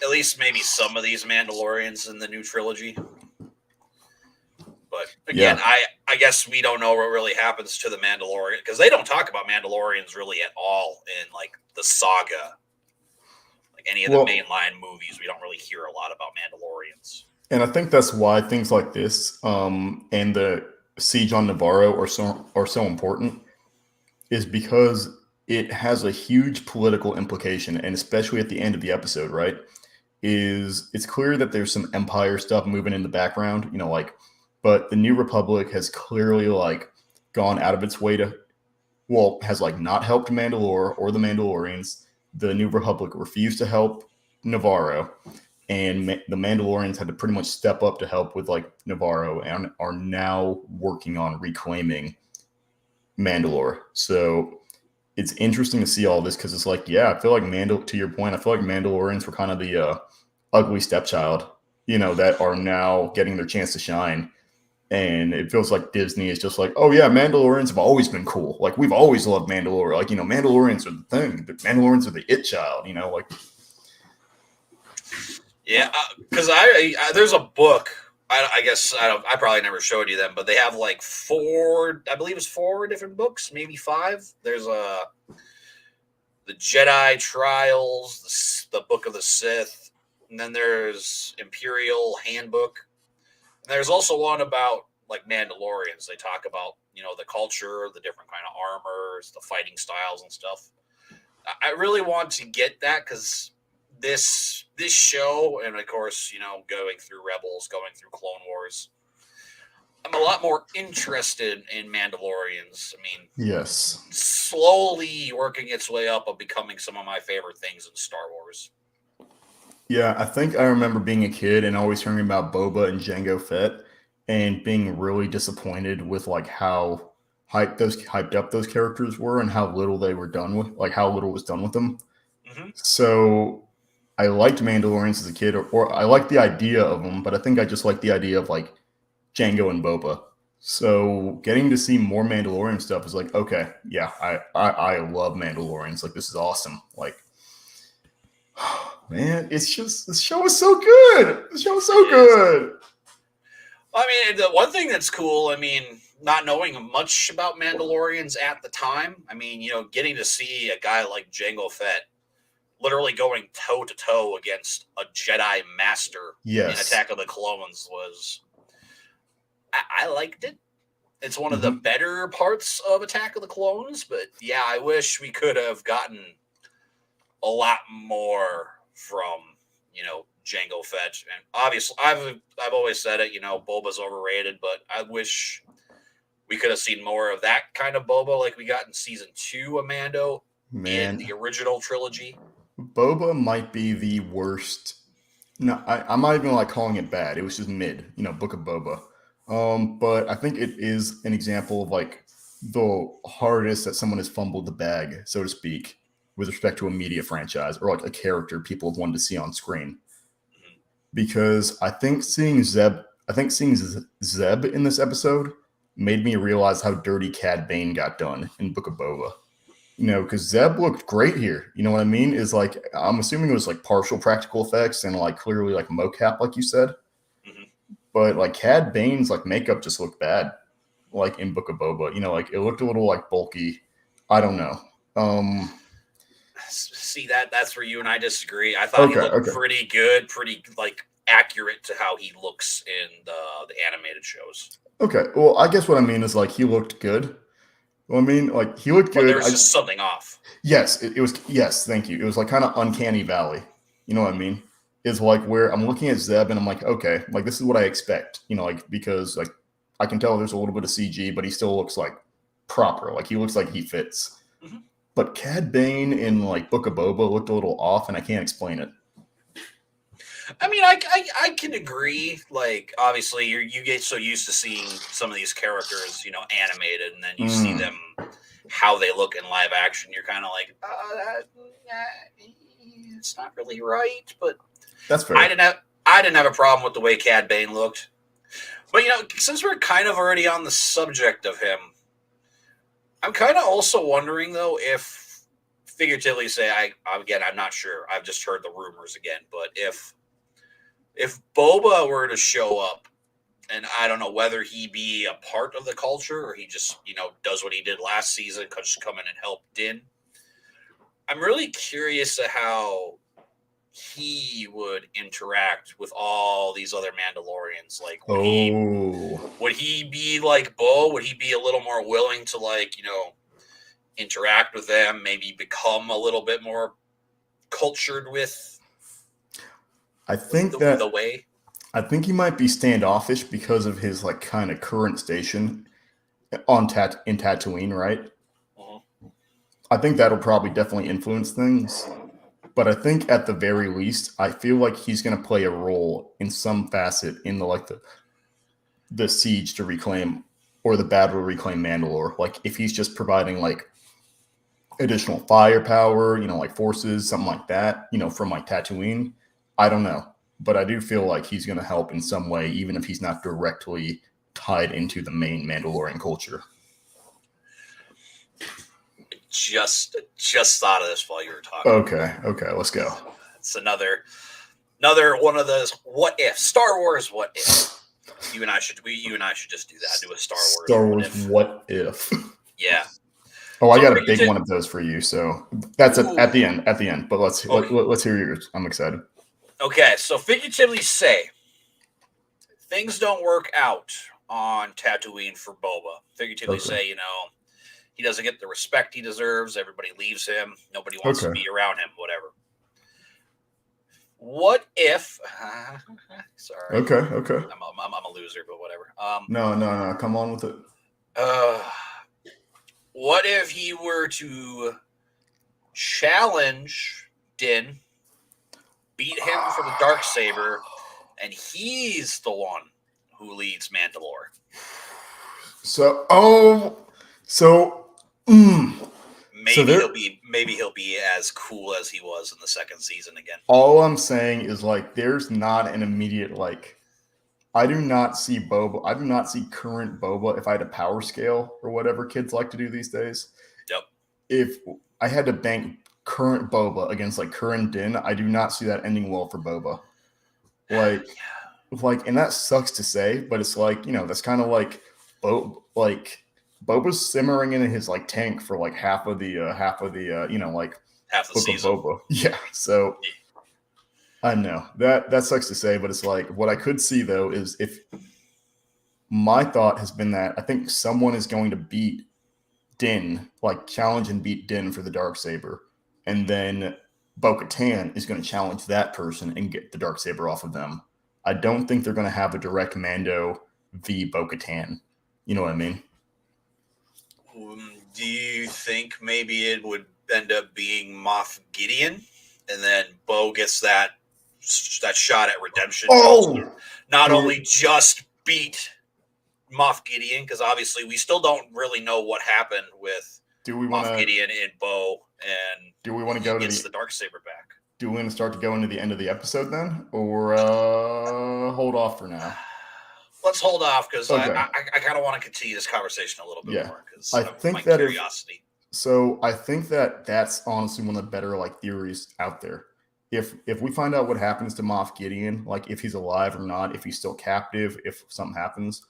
at least maybe some of these Mandalorians in the new trilogy. But again, Yeah. I guess we don't know what really happens to the Mandalorian because they don't talk about Mandalorians really at all in like the saga. Like any of the mainline movies, we don't really hear a lot about Mandalorians. And I think that's why things like this and the siege on Nevarro are so important, is because it has a huge political implication, and especially at the end of the episode, right? It's clear that there's some Empire stuff moving in the background, but the New Republic has clearly like gone out of its way has like not helped Mandalore or the Mandalorians. The New Republic refused to help Nevarro, and the Mandalorians had to pretty much step up to help with like Nevarro, and are now working on reclaiming Mandalore. So it's interesting to see all this because it's like, yeah, I feel like to your point, I feel like Mandalorians were kind of the ugly stepchild, that are now getting their chance to shine. And it feels like Disney is just like, oh yeah, Mandalorians have always been cool. Like we've always loved Mandalore. Like, Mandalorians are the thing. But Mandalorians are the it child, like. Yeah, because there's a book. I guess I probably never showed you them, but they have like four. I believe it's four different books, maybe five. There's the Jedi Trials, the Book of the Sith, and then there's Imperial Handbook. And there's also one about like Mandalorians. They talk about the culture, the different kind of armors, the fighting styles and stuff. I really want to get that because this show, and of course, going through Rebels, going through Clone Wars, I'm a lot more interested in Mandalorians. I mean, Yes. Slowly working its way up of becoming some of my favorite things in Star Wars. Yeah, I think I remember being a kid and always hearing about Boba and Jango Fett and being really disappointed with like how hyped up those characters were and how little they were done with, like how little was done with them. Mm-hmm. So I liked Mandalorians as a kid, or I liked the idea of them, but I think I just liked the idea of like Jango and Boba. So getting to see more Mandalorian stuff is like, okay, yeah, I love Mandalorians. Like this is awesome. Like, man, it's just this show is so good. The show is so good. I mean, the one thing that's cool, I mean, not knowing much about Mandalorians at the time, I mean, getting to see a guy like Jango Fett literally going toe to toe against a Jedi master in Attack of the Clones was, I liked it. It's one of the better parts of Attack of the Clones, but yeah, I wish we could have gotten a lot more from, Jango Fett. And obviously, I've always said it, Boba's overrated, but I wish we could have seen more of that kind of Boba like we got in season 2 of Mando in the original trilogy. Boba might be the worst. No, I'm not even like calling it bad. It was just mid, Book of Boba. But I think it is an example of like the hardest that someone has fumbled the bag, so to speak, with respect to a media franchise or like a character people have wanted to see on screen. Because I think seeing Zeb in this episode made me realize how dirty Cad Bane got done in Book of Boba. Because Zeb looked great here. You know what I mean? Is like, I'm assuming it was like partial practical effects and like clearly like mocap, like you said. Mm-hmm. But like Cad Bane's like makeup just looked bad, like in Book of Boba. Like it looked a little like bulky. I don't know. See, that's where you and I disagree. I thought he looked pretty good, pretty like accurate to how he looks in the animated shows. Okay, well, I guess what I mean is like he looked good. Well, I mean, like he looked good. But there was just something off. Yes, it was. Yes, thank you. It was like kind of uncanny valley. You know what I mean? Is like where I'm looking at Zeb and I'm like, okay, like this is what I expect. You know, like because like I can tell there's a little bit of CG, but he still looks like proper. Like he looks like he fits. Mm-hmm. But Cad Bane in like Book of Boba looked a little off, and I can't explain it. I mean, I can agree. Like, obviously, you get so used to seeing some of these characters, you know, animated, and then you see them how they look in live action. You're kind of like, it's not really right. But that's fair. I didn't have a problem with the way Cad Bane looked. But you know, since we're kind of already on the subject of him, I'm kind of also wondering though if, figuratively say, I'm not sure. I've just heard the rumors again, but if Boba were to show up, and I don't know whether he be a part of the culture or he just, you know, does what he did last season, just come in and help Din. I'm really curious to how he would interact with all these other Mandalorians. Like, would he be like Bo? Would he be a little more willing to, like, you know, interact with them, maybe become a little bit more cultured with the way? I think he might be standoffish because of his like kind of current station in Tatooine, right? Uh-huh. I think that'll probably definitely influence things. But I think at the very least, I feel like he's going to play a role in some facet in the siege to reclaim or the battle to reclaim Mandalore. Like if he's just providing like additional firepower, you know, like forces, something like that, you know, from like Tatooine. I don't know. But I do feel like he's going to help in some way, even if he's not directly tied into the main Mandalorian culture. Just thought of this while you were talking. Okay, let's go. It's another one of those what if Star Wars what if. You and I should just do that. Do a Star Wars what if. Yeah. Oh, I got a big one of those for you. So that's at the end. But let's hear yours. I'm excited. Okay, so figuratively say things don't work out on Tatooine for Boba. Figuratively say, you know, he doesn't get the respect he deserves. Everybody leaves him. Nobody wants to be around him, whatever. What if... sorry. Okay. I'm a loser, but whatever. No. Come on with it. What if he were to challenge Din, beat him for the Darksaber, and he's the one who leads Mandalore? Maybe he'll be as cool as he was in the second season again. All I'm saying is like there's not an immediate like I do not see Boba. I do not see current Boba if I had a power scale or whatever kids like to do these days. Yep. If I had to bank current Boba against like current Din, I do not see that ending well for Boba. Like, and that sucks to say, but it's like, you know, that's kind of like Boba's simmering in his like tank for like half of the you know, like half the season. Boba. Yeah. So I know that sucks to say, but it's like what I could see though is if my thought has been that I think someone is going to beat Din, like challenge and beat Din for the Darksaber, and then Bo-Katan is going to challenge that person and get the Darksaber off of them. I don't think they're going to have a direct Mando v Bo-Katan. You know what I mean? Do you think maybe it would end up being Moff Gideon, and then Bo gets that shot at redemption? Not only just beat Moff Gideon, because obviously we still don't really know what happened with Moff Gideon and Bo, and do we want to go to the Darksaber back? Do we want to start to go into the end of the episode then, or hold off for now? Let's hold off because I kind of want to continue this conversation a little bit more because I think my curiosity. I think that's honestly one of the better like theories out there. If we find out what happens to Moff Gideon, like if he's alive or not, if he's still captive, if something happens,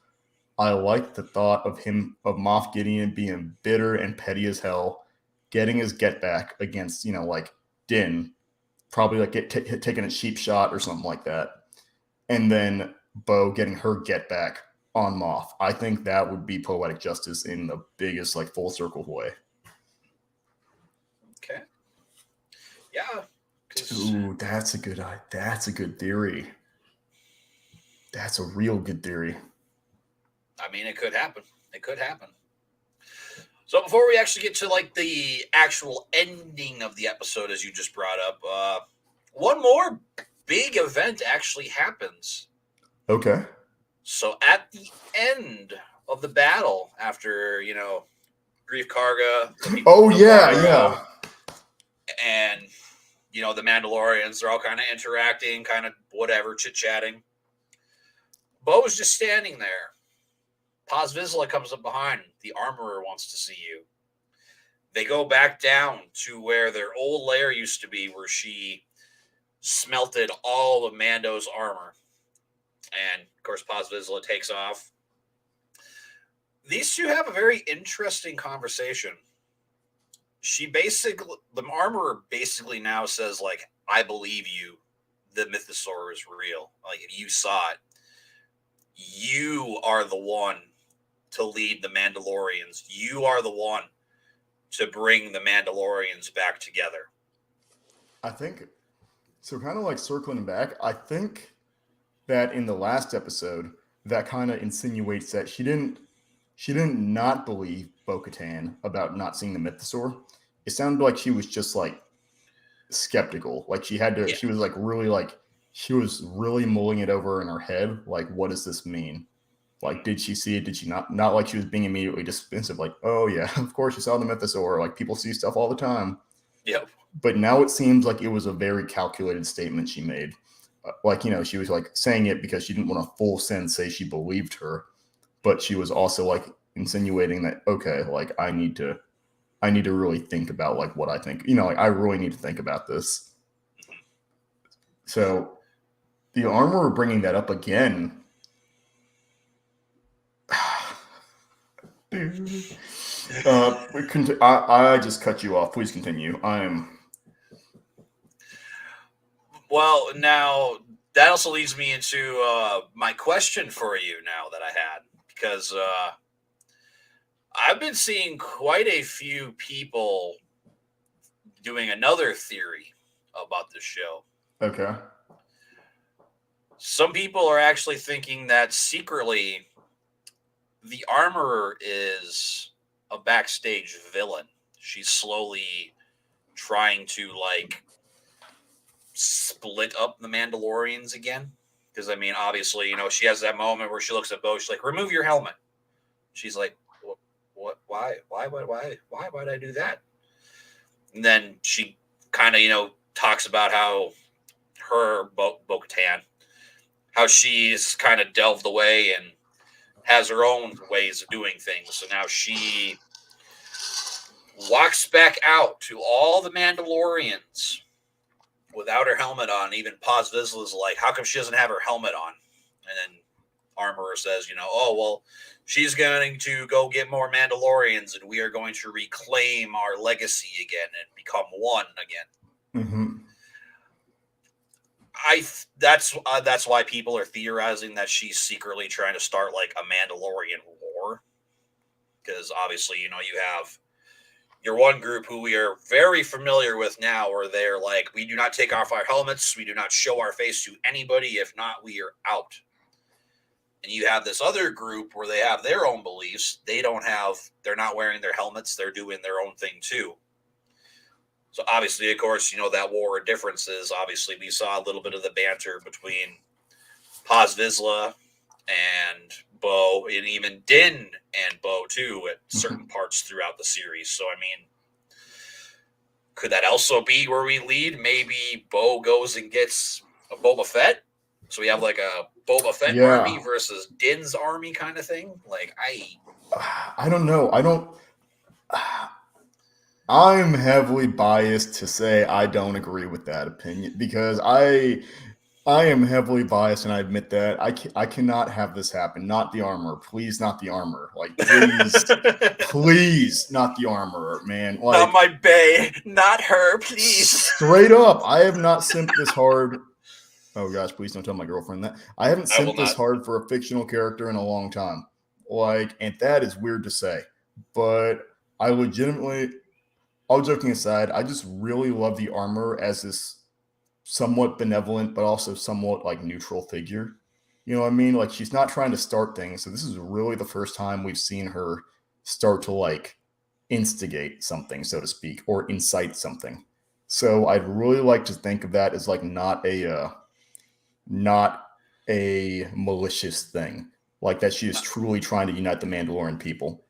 I like the thought of Moff Gideon being bitter and petty as hell, getting his get back against, like Din, probably like taking a cheap shot or something like that, and then Bo getting her get back on Moff. I think that would be poetic justice in the biggest like full circle way. Okay. Yeah. Ooh, that's a good theory. That's a real good theory. I mean, it could happen. It could happen. So before we actually get to like the actual ending of the episode, as you just brought up, one more big event actually happens. Okay. So at the end of the battle, after Grief Karga, oh yeah, and the Mandalorians, they're all kind of interacting, kind of whatever, chit chatting. Bo is just standing there. Paz Vizsla comes up behind. The armorer wants to see you. They go back down to where their old lair used to be, where she smelted all of Mando's armor. And, of course, Paz Vizsla takes off. These two have a very interesting conversation. The armorer basically now says, like, I believe you. The mythosaur is real. Like, if you saw it, you are the one to lead the Mandalorians. You are the one to bring the Mandalorians back together. I think so. Kind of like circling back, I think that in the last episode, that kind of insinuates that she didn't not believe Bo-Katan about not seeing the mythosaur. It sounded like she was just like skeptical. Like she had to. Yeah. She was like really like she was really mulling it over in her head. Like, what does this mean? Like, did she see it? Did she not? Not like she was being immediately dismissive. Like, oh yeah, of course you saw the mythosaur. Like people see stuff all the time. Yep. But now it seems like it was a very calculated statement she made. Like, she was like saying it because she didn't want to full send say she believed her, but she was also like insinuating that, okay, like I need to really think about like what I think, like I really need to think about this. So the armorer bringing that up again. I just cut you off. Please continue. Well, now that also leads me into my question for you now that I had, because I've been seeing quite a few people doing another theory about this show. Okay. Some people are actually thinking that secretly the armorer is a backstage villain. She's slowly trying to like split up the Mandalorians again. Because I mean, obviously, she has that moment where she looks at Bo. She's like, "Remove your helmet." She's like, "What? Why? Why would I do that?" And then she kind of talks about how her Bo-Katan, how she's kind of delved away and has her own ways of doing things. So now she walks back out to all the Mandalorians without her helmet on. Even Paz Vizsla's like, how come she doesn't have her helmet on? And then Armorer says, oh, well, she's going to go get more Mandalorians and we are going to reclaim our legacy again and become one again. Mm-hmm. That's why people are theorizing that she's secretly trying to start like a Mandalorian war, because obviously you have your one group who we are very familiar with now, where they're like, we do not take off our helmets, we do not show our face to anybody, if not we are out. And you have this other group where they have their own beliefs. They're not wearing their helmets, they're doing their own thing too. So obviously, of course, that war of differences. Obviously, we saw a little bit of the banter between Paz Vizsla and Bo, and even Din and Bo too at certain parts throughout the series. So I mean, could that also be where we lead? Maybe Bo goes and gets a Boba Fett. So we have like a Boba Fett army versus Din's army kind of thing. Like I don't know. I'm heavily biased to say I don't agree with that opinion, because I am heavily biased, and I admit that. I cannot have this happen. Not the armor, please. Not the armor. Like, please, please, not the armor, man. Not Like, my bae, not her, please. straight up, I have not simped this hard. Oh gosh, please don't tell my girlfriend that. I haven't I will simped this not. hard for a fictional character in a long time. Like, and that is weird to say, but I legitimately, all joking aside, I just really love the armor as this somewhat benevolent, but also somewhat like neutral figure. You know what I mean? Like, she's not trying to start things. So this is really the first time we've seen her start to like instigate something, so to speak, or incite something. So I'd really like to think of that as like not a malicious thing, like that she is truly trying to unite the Mandalorian people.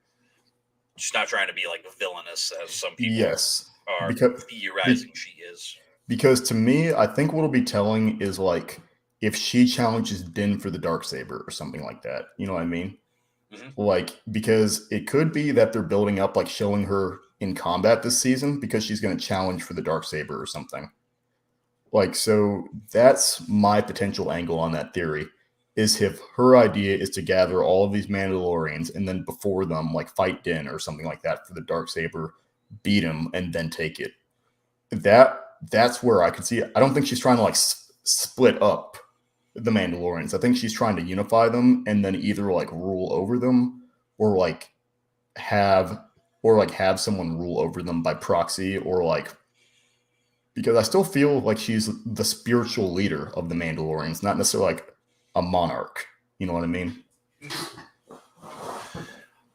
She's not trying to be like villainous as some people Yes, are because theorizing she is. because to me, I think what it'll be telling is like if she challenges Din for the dark saber or something like that. You know what I mean? Mm-hmm. Like, because it could be that they're building up like showing her in combat this season because she's going to challenge for the dark saber or something. Like, so that's my potential angle on that theory, is if her idea is to gather all of these Mandalorians and then before them like fight Din or something like that for the dark saber, beat him and then take it. That's where I could see it. I don't think she's trying to like split up the Mandalorians. I think she's trying to unify them and then either like rule over them or like have have someone rule over them by proxy, or like, because I still feel like she's the spiritual leader of the Mandalorians, not necessarily like a monarch. You know what I mean?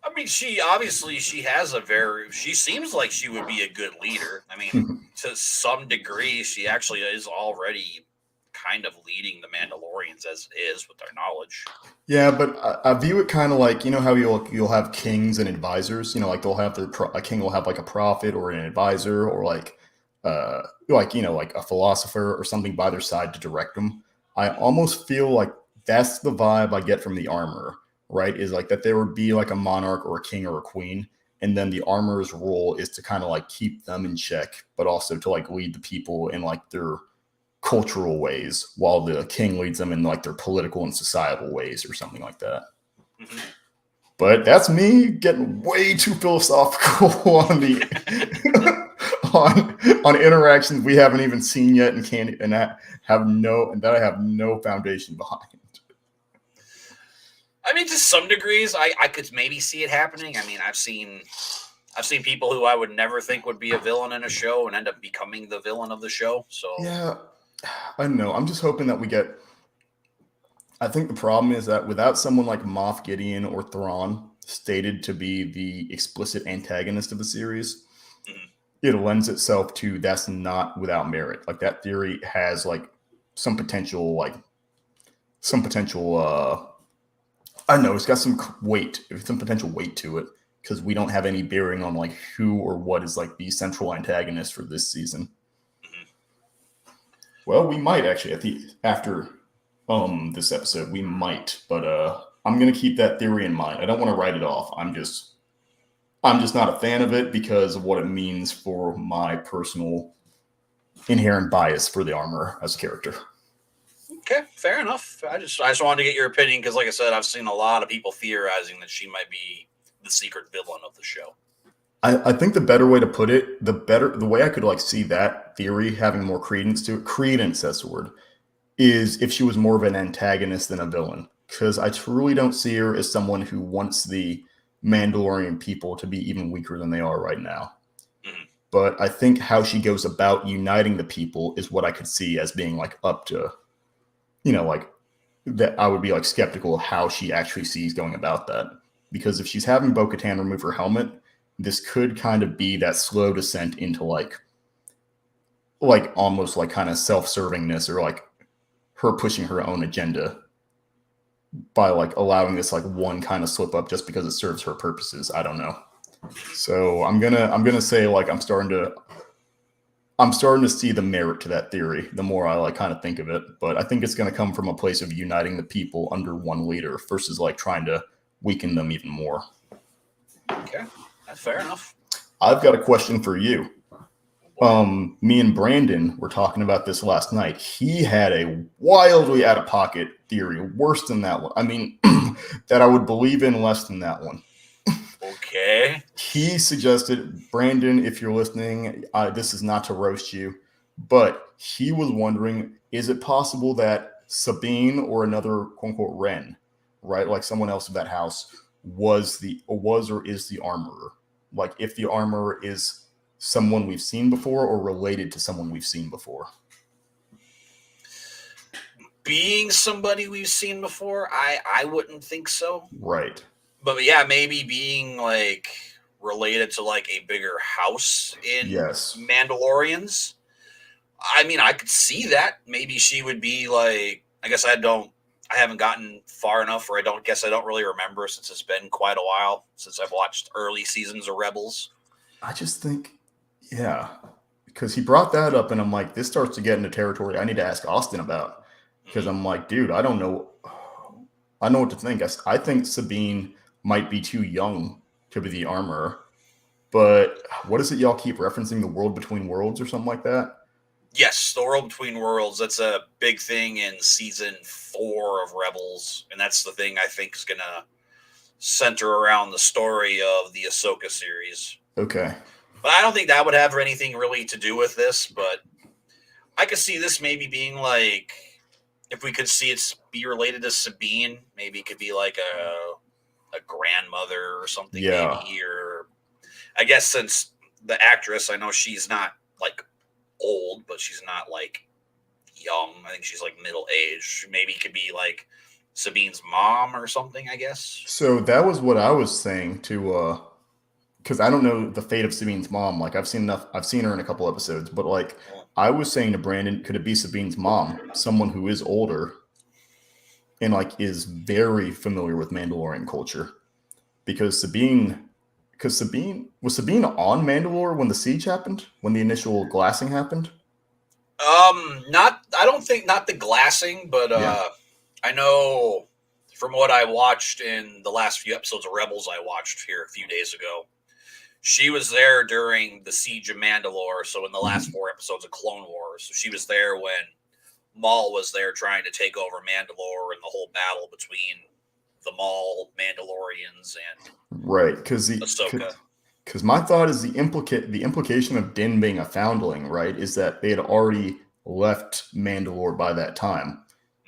I mean, she has a very. She seems like she would be a good leader. I mean, to some degree, she actually is already kind of leading the Mandalorians as it is with their knowledge. Yeah, but I view it kind of like, you know how you'll have kings and advisors. You know, like they'll have a king will have like a prophet or an advisor, or like you know, like a philosopher or something by their side to direct them. I almost feel like that's the vibe I get from the armor, right? Is like that there would be like a monarch or a king or a queen, and then the armorer's role is to kind of like keep them in check, but also to like lead the people in like their cultural ways, while the king leads them in like their political and societal ways or something like that. Mm-hmm. But that's me getting way too philosophical on the on interactions we haven't even seen yet and can't and that I have no foundation behind. I mean, to some degrees, I could maybe see it happening. I mean, I've seen people who I would never think would be a villain in a show and end up becoming the villain of the show. So Yeah, I don't know. I'm just hoping that we get. I think the problem is that without someone like Moff Gideon or Thrawn stated to be the explicit antagonist of the series, mhm. it lends itself to that's not without merit. Like that theory has like some potential, I don't know, it's got some potential weight to it because we don't have any bearing on like who or what is like the central antagonist for this season. Mhm. Well, we might actually after this episode we might, but I'm gonna keep that theory in mind. I don't want to write it off. I'm just not a fan of it because of what it means for my personal inherent bias for the armor as a character. Okay, fair enough. I just wanted to get your opinion because, like I said, I've seen a lot of people theorizing that she might be the secret villain of the show. I think the better way to put it, the way I could like see that theory having more credence to it, credence, that's the word, is if she was more of an antagonist than a villain. Because I truly don't see her as someone who wants the Mandalorian people to be even weaker than they are right now. Mm-hmm. But I think how she goes about uniting the people is what I could see as being like up to, like that I would be like skeptical of how she actually sees going about that. Because if she's having Bo Katan remove her helmet, this could kind of be that slow descent into like almost like kind of self-servingness, or like her pushing her own agenda by like allowing this like one kind of slip up just because it serves her purposes. I don't know. So I'm gonna say like I'm starting to see the merit to that theory the more I like kind of think of it. But I think it's gonna come from a place of uniting the people under one leader versus like trying to weaken them even more. Okay, that's fair enough. I've got a question for you. Me and Brandon were talking about this last night. He had a wildly out of pocket theory, worse than that one. I mean, that I would believe in less than that one. Okay. He suggested, Brandon, if you're listening, this is not to roast you, but he was wondering, is it possible that Sabine or another quote unquote Ren, right, like someone else of that house, was or is the armorer? Like if the armorer is someone we've seen before or related to someone we've seen before. Being somebody we've seen before, I wouldn't think so. Right. But yeah, maybe being like related to like a bigger house in Yes. Mandalorians. I mean, I could see that. Maybe she would be like, I guess I haven't gotten far enough, or I don't really remember since it's been quite a while since I've watched early seasons of Rebels. I just think, yeah, because he brought that up, and I'm like, this starts to get into territory I need to ask Austin about. Because I'm like, dude, I don't know. I know what to think. I think Sabine might be too young to be the armorer. But what is it y'all keep referencing? The world between worlds or something like that? Yes, the world between worlds. That's a big thing in season 4 of Rebels, and that's the thing I think is gonna center around the story of the Ahsoka series. Okay. But I don't think that would have anything really to do with this. But I could see this maybe being like, if we could see it be related to Sabine, maybe it could be like a grandmother or something, Yeah. maybe. Or I guess since the actress, I know she's not like old, but she's not like young. I think she's like middle aged. Maybe it could be like Sabine's mom or something, I guess. So that was what I was saying to because I don't know the fate of Sabine's mom. Like I've seen her in a couple episodes, but like I was saying to Brandon, could it be Sabine's mom, someone who is older and like is very familiar with Mandalorian culture? Because Sabine was Sabine on Mandalore when the siege happened, when the initial glassing happened. Not. I don't think not the glassing, but Yeah. I know from what I watched in the last few episodes of Rebels I watched here a few days ago. She was there during the siege of Mandalore, so in the last 4 episodes of Clone Wars. So she was there when Maul was there trying to take over Mandalore and the whole battle between the Maul Mandalorians and Right, because Ahsoka. because my thought is the implication of Din being a foundling, right, is that they had already left Mandalore by that time.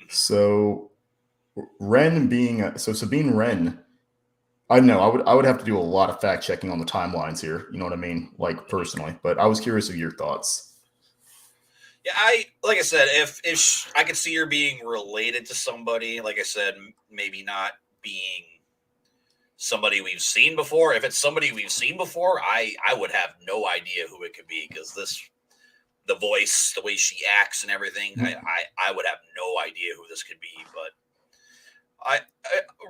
So Sabine Wren, I don't know. I would have to do a lot of fact checking on the timelines here. You know what I mean? Like personally, but I was curious of your thoughts. Yeah, like I said, if I could see her being related to somebody, like I said, maybe not being somebody we've seen before. If it's somebody we've seen before, I would have no idea who it could be because the voice, the way she acts, and everything, I would have no idea who this could be. But I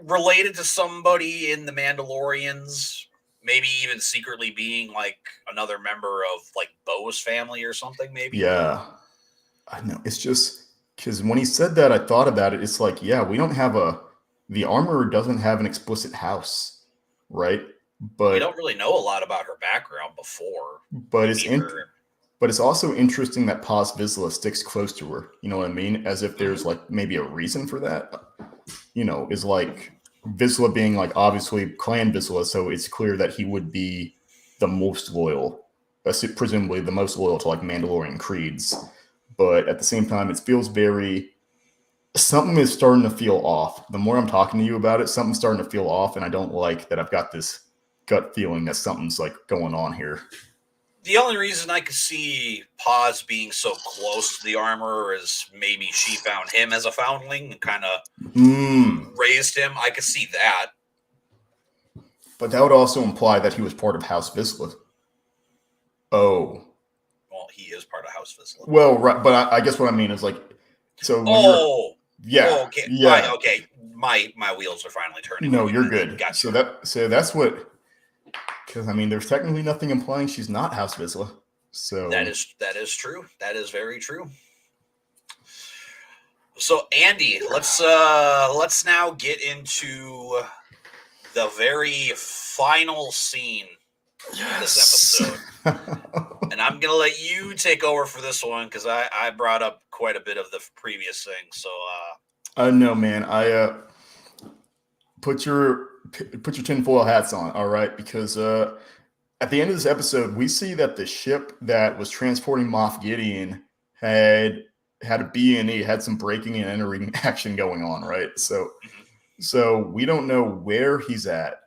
related to somebody in the Mandalorians, maybe even secretly being like another member of like Bo's family or something. Maybe. Yeah, I know. It's just because when he said that, I thought about it. It's like, yeah, we don't have the armorer doesn't have an explicit house, right? We But don't really know a lot about her background before but we it's meet her. but it's also interesting that Paz Vizsla sticks close to her. You know what I mean? As if there's like maybe a reason for that. You know, is like Vizsla being like obviously Clan Vizsla, so it's clear that he would be the most loyal, presumably the most loyal to like Mandalorian creeds. But at the same time, it feels very something is starting to feel off. The more I'm talking to you about it, something's starting to feel off, and I don't like that I've got this gut feeling that something's like going on here. The only reason I could see Paz being so close to the armorer is maybe she found him as a foundling and kind of raised him. I could see that. But that would also imply that he was part of House Vizsla. Oh. Well, he is part of House Vizsla. Well, right, but I guess what I mean is like, so when okay, yeah, okay. My wheels are finally turning. No, you're good. Gotcha. So that's what, because I mean, there's technically nothing implying she's not House Vizsla. So that is true. That is very true. So Andy, let's now get into the very final scene of this episode. And And I'm gonna let you take over for this one because I brought up quite a bit of the previous thing. So No, man. Put your tinfoil hats on, all right? Because at the end of this episode, we see that the ship that was transporting Moff Gideon had a B&E, had some breaking and entering action going on, right? So we don't know where he's at,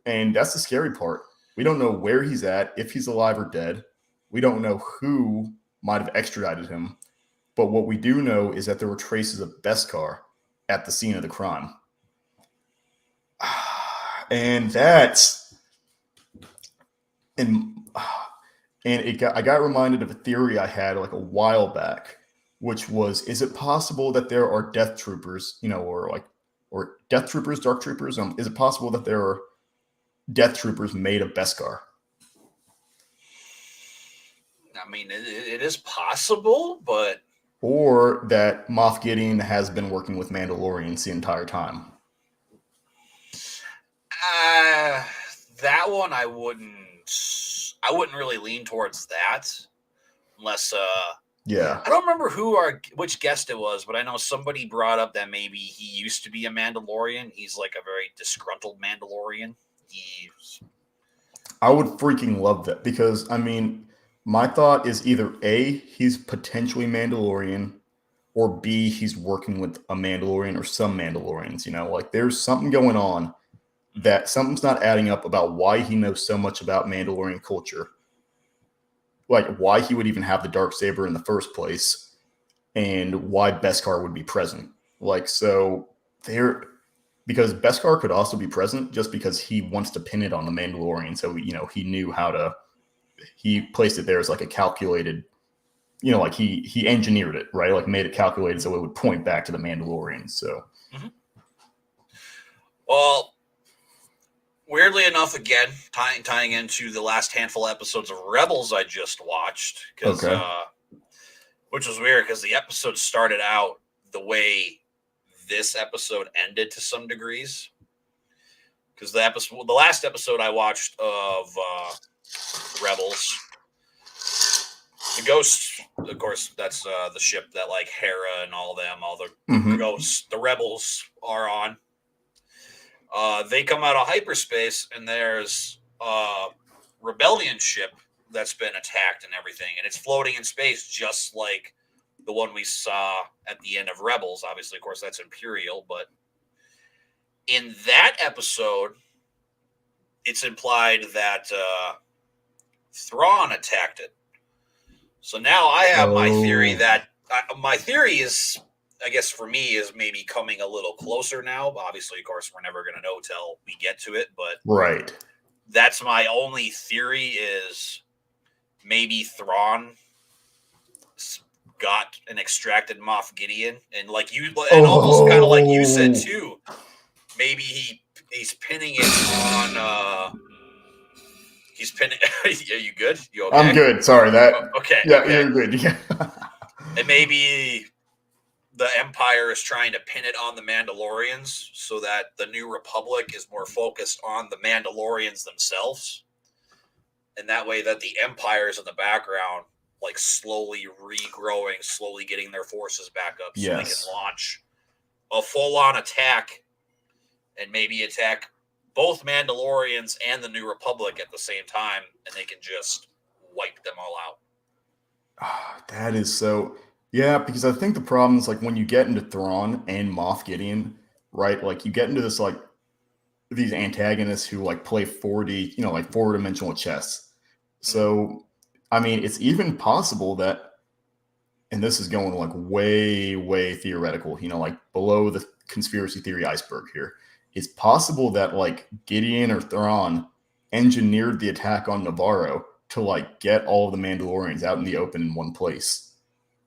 and that's the scary part. We don't know where he's at, if he's alive or dead. We don't know who might have extradited him. But what we do know is that there were traces of Beskar at the scene of the crime. And that's and I got reminded of a theory I had like a while back, which was: is it possible that there are Death Troopers, or Death Troopers, Dark Troopers? Is it possible that there are Death Troopers made of Beskar? I mean, it is possible, but or that Moff Gideon has been working with Mandalorians the entire time. That one I wouldn't really lean towards that, unless yeah. I don't remember which guest it was, but I know somebody brought up that maybe he used to be a Mandalorian. He's like a very disgruntled Mandalorian. I would freaking love that, because I mean, my thought is either A, he's potentially Mandalorian, or B, he's working with a Mandalorian or some Mandalorians. Like there's something going on that something's not adding up about why he knows so much about Mandalorian culture. Like why he would even have the Darksaber in the first place, and why Beskar would be present. Like, so there, because Beskar could also be present just because he wants to pin it on the Mandalorian. So, he knew he placed it there as like a calculated, like he engineered it, right? Like made it calculated so it would point back to the Mandalorian. So, well, weirdly enough, again, tying into the last handful of episodes of Rebels I just watched, which was weird because the episode started out the way this episode ended to some degrees. Because the last episode I watched of Rebels, the Ghost, of course, that's the ship that like Hera and all the Ghosts, the Rebels are on. They come out of hyperspace, and there's a rebellion ship that's been attacked and everything, and it's floating in space just like the one we saw at the end of Rebels. Obviously, of course, that's Imperial, but in that episode, it's implied that Thrawn attacked it. So now I have my theory that my theory is, I guess for me, is maybe coming a little closer now. Obviously, of course, we're never going to know till we get to it, but right. That's my only theory, is maybe Thrawn got an extracted Moff Gideon, and almost kind of like you said too, maybe he's pinning it on. He's pinning. Are you good? You okay? I'm good. Sorry that. Okay. Yeah, okay. You're good. Yeah. And maybe the Empire is trying to pin it on the Mandalorians so that the New Republic is more focused on the Mandalorians themselves, and that way that the Empire is in the background, like slowly regrowing, slowly getting their forces back up, so they can launch a full-on attack and maybe attack both Mandalorians and the New Republic at the same time, and they can just wipe them all out. That is so... Yeah, because I think the problem is, like, when you get into Thrawn and Moff Gideon, right? Like, you get into this, like, these antagonists who, like, play 4D, like, four-dimensional chess. So, I mean, it's even possible that, and this is going, like, way, way theoretical, like, below the conspiracy theory iceberg here. It's possible that, like, Gideon or Thrawn engineered the attack on Nevarro to, like, get all of the Mandalorians out in the open in one place.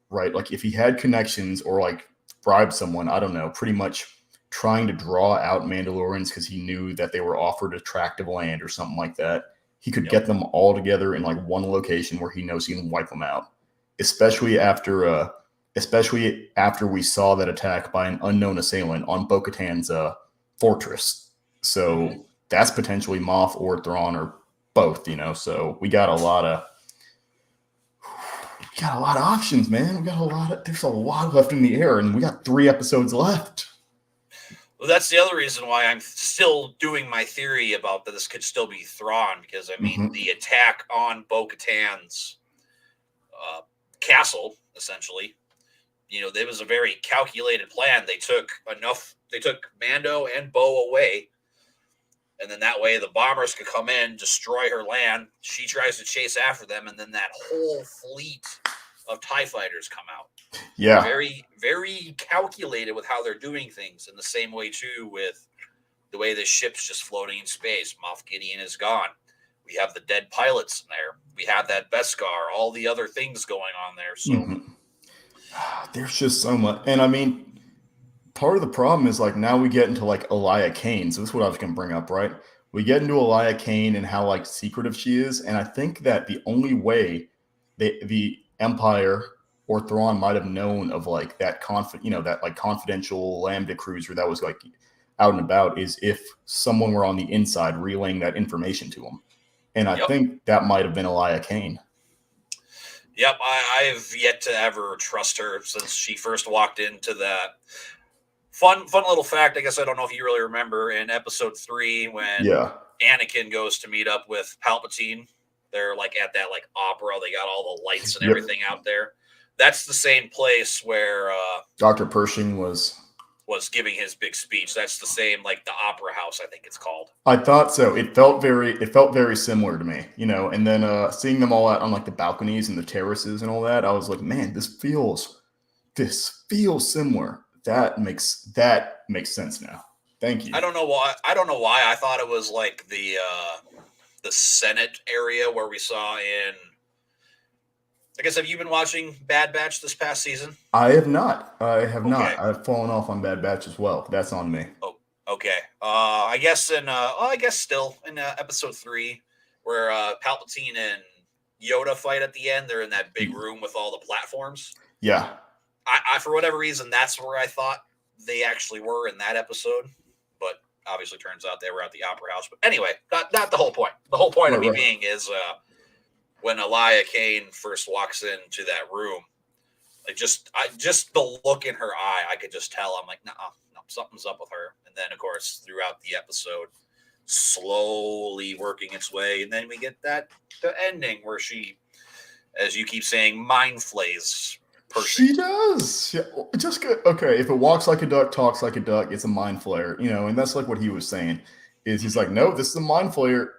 Right? Like, if he had connections or, like, bribed someone, I don't know, pretty much trying to draw out Mandalorians because he knew that they were offered a tract of land or something like that, he could get them all together in, like, one location where he knows he can wipe them out. Especially after we saw that attack by an unknown assailant on Bo-Katan's fortress. So that's potentially Moff or Thrawn or both, so we got a lot of We got a lot of options, man. There's a lot left in the air, and we got 3 episodes left. Well, that's the other reason why I'm still doing my theory about that this could still be Thrawn, because I mean the attack on Bo-Katan's castle, essentially, there was a very calculated plan. They took Mando and Bo away, and then that way the bombers could come in, destroy her land. She tries to chase after them, and then that whole fleet of TIE fighters come out. Yeah. Very, very calculated with how they're doing things. In the same way, too, with the way the ship's just floating in space. Moff Gideon is gone. We have the dead pilots in there. We have that Beskar, all the other things going on there. So there's just so much. And I mean, part of the problem is like now we get into like Elia Kane. So this is what I was going to bring up, right? We get into Elia Kane and how like secretive she is. And I think that the only way the Empire or Thrawn might have known of like that that like confidential Lambda cruiser that was like out and about is if someone were on the inside relaying that information to them. And I think that might have been Elia Kane. Yep, I've yet to ever trust her since she first walked into that. Fun little fact, I guess I don't know if you really remember, in episode 3 when Anakin goes to meet up with Palpatine. They're like at that like opera. They got all the lights and everything out there. That's the same place where Dr. Pershing was giving his big speech. That's the same, like the opera house, I think it's called. I thought so. It felt very similar to me, and then seeing them all out on like the balconies and the terraces and all that, I was like, man, this feels similar. That makes sense now. Thank you. I don't know why. I thought it was like the Senate area where we saw in. I guess, have you been watching Bad Batch this past season? I have not. Not. I've fallen off on Bad Batch as well. That's on me. Oh, okay. I guess still in episode 3, where Palpatine and Yoda fight at the end. They're in that big room with all the platforms. Yeah. I for whatever reason, that's where I thought they actually were in that episode. But obviously, turns out they were at the Opera House. But anyway, not the whole point. The whole point of me being is. When Elia Kane first walks into that room, like just the look in her eye, I could just tell. I'm like, no, something's up with her. And then, of course, throughout the episode, slowly working its way, and then we get the ending where she, as you keep saying, mind flays. She does. Yeah, just good. Okay, if it walks like a duck, talks like a duck, it's a mind flayer, and that's like what he was saying. He's like, no, this is a mind flayer.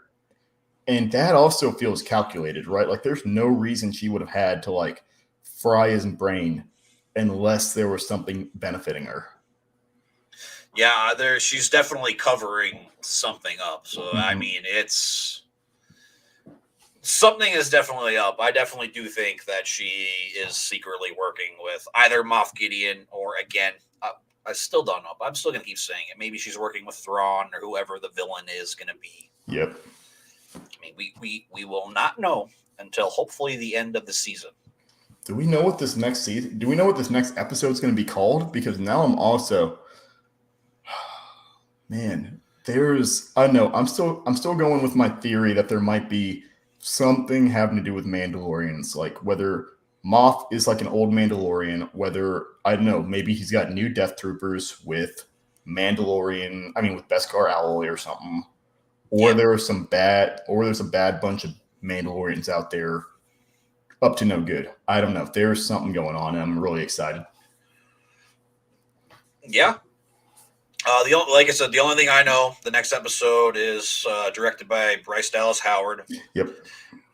And that also feels calculated, right? Like there's no reason she would have had to like fry his brain unless there was something benefiting her. Yeah, she's definitely covering something up. So, I mean, something is definitely up. I definitely do think that she is secretly working with either Moff Gideon or, again, I still don't know, but I'm still going to keep saying it. Maybe she's working with Thrawn or whoever the villain is going to be. Yep. I mean, we will not know until hopefully the end of the season. Do we know what this next season? Do we know what this next episode is going to be called? Because now I'm also, man. I'm still going with my theory that there might be something having to do with Mandalorians, like whether Moff is like an old Mandalorian, whether I don't know, maybe he's got new Death Troopers with with Beskar alloy or something. Or there's a bad bunch of Mandalorians out there up to no good. I don't know. There's something going on, and I'm really excited. Yeah. Like I said, the only thing I know, the next episode is directed by Bryce Dallas Howard. Yep.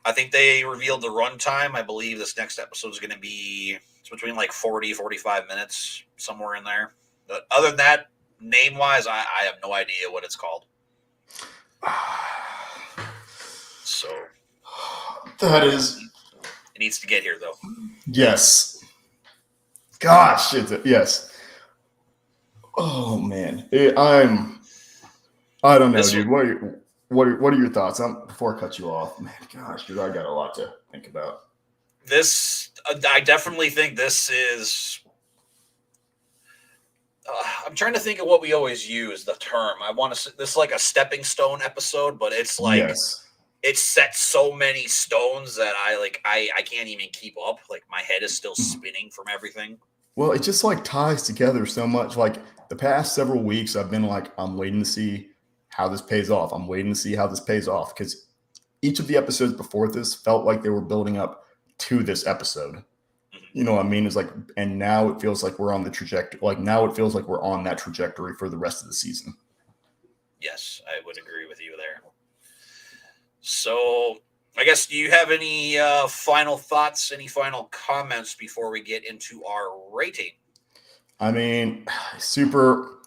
I think they revealed the runtime. I believe this next episode is going to be between like 40, 45 minutes, somewhere in there. But other than that, name-wise, I have no idea what it's called. So it needs to get here though. Yes. Gosh, yes. Oh man, I don't know, dude. What are your thoughts? Before I cut you off, man. Gosh, dude, I got a lot to think about. This, I definitely think this is. I'm trying to think of what we always use the term. I want to. This is like a stepping stone episode, but it's like it's set so many stones that I can't even keep up. Like my head is still spinning from everything. Well, it just like ties together so much. Like the past several weeks, I've been like, I'm waiting to see how this pays off. I'm waiting to see how this pays off because each of the episodes before this felt like they were building up to this episode. You know what I mean? It's like, and now it feels like we're on the trajectory. Like now it feels like we're on that trajectory for the rest of the season. Yes, I would agree with you there. So, I guess, do you have any final thoughts, any final comments before we get into our rating? I mean, super.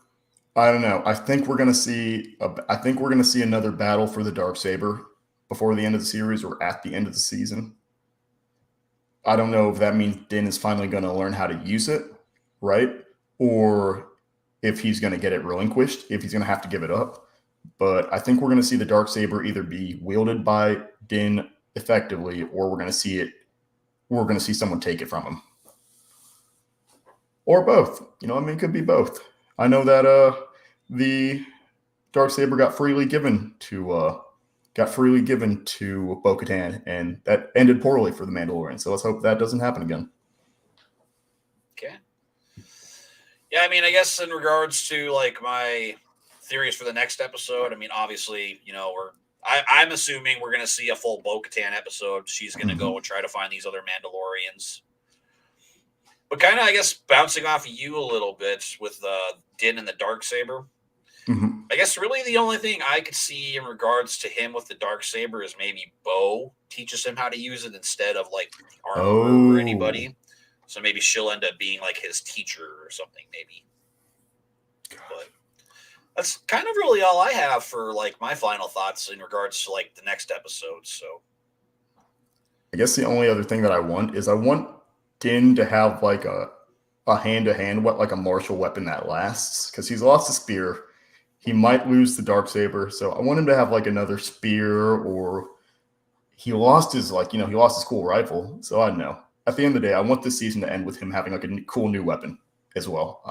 I don't know. I think we're gonna see. I think we're gonna see another battle for the dark saber before the end of the series or at the end of the season. I don't know if that means Din is finally going to learn how to use it, right? Or if he's going to get it relinquished, if he's going to have to give it up. But I think we're going to see the dark saber either be wielded by Din effectively, or we're going to see it. We're going to see someone take it from him, or both. You know, I mean, it could be both. I know that the dark saber got freely given to Bo-Katan, and that ended poorly for the Mandalorian. So let's hope that doesn't happen again. Okay. Yeah, I mean, I guess in regards to like my theories for the next episode, I mean, obviously, I'm assuming we're going to see a full Bo-Katan episode. She's going to go and try to find these other Mandalorians. But kind of, I guess, bouncing off of you a little bit with Din and the Darksaber. Mm-hmm. I guess really the only thing I could see in regards to him with the Darksaber is maybe Bo teaches him how to use it instead of like the armor or anybody. So maybe she'll end up being like his teacher or something, maybe. But that's kind of really all I have for like my final thoughts in regards to like the next episode. So I guess the only other thing that I want Din to have like a hand-to-hand, like a martial weapon that lasts, because he's lost a spear. He might lose the Darksaber, so I want him to have like another spear, or he lost his cool rifle. So I don't know. At the end of the day, I want this season to end with him having like a cool new weapon as well.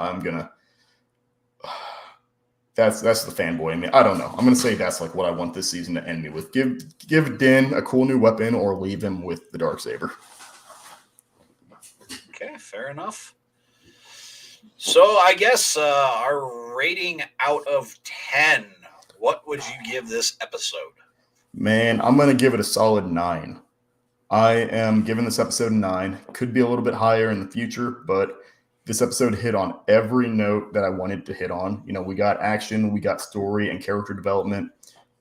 That's the fanboy in me. I don't know. I'm gonna say that's like what I want this season to end me with. Give Din a cool new weapon, or leave him with the Darksaber. Okay, fair enough. So I guess our rating out of 10, what would you give this episode? Man, I'm going to give it a solid 9. I am giving this episode a 9. Could be a little bit higher in the future, but this episode hit on every note that I wanted to hit on. You know, we got action, we got story and character development.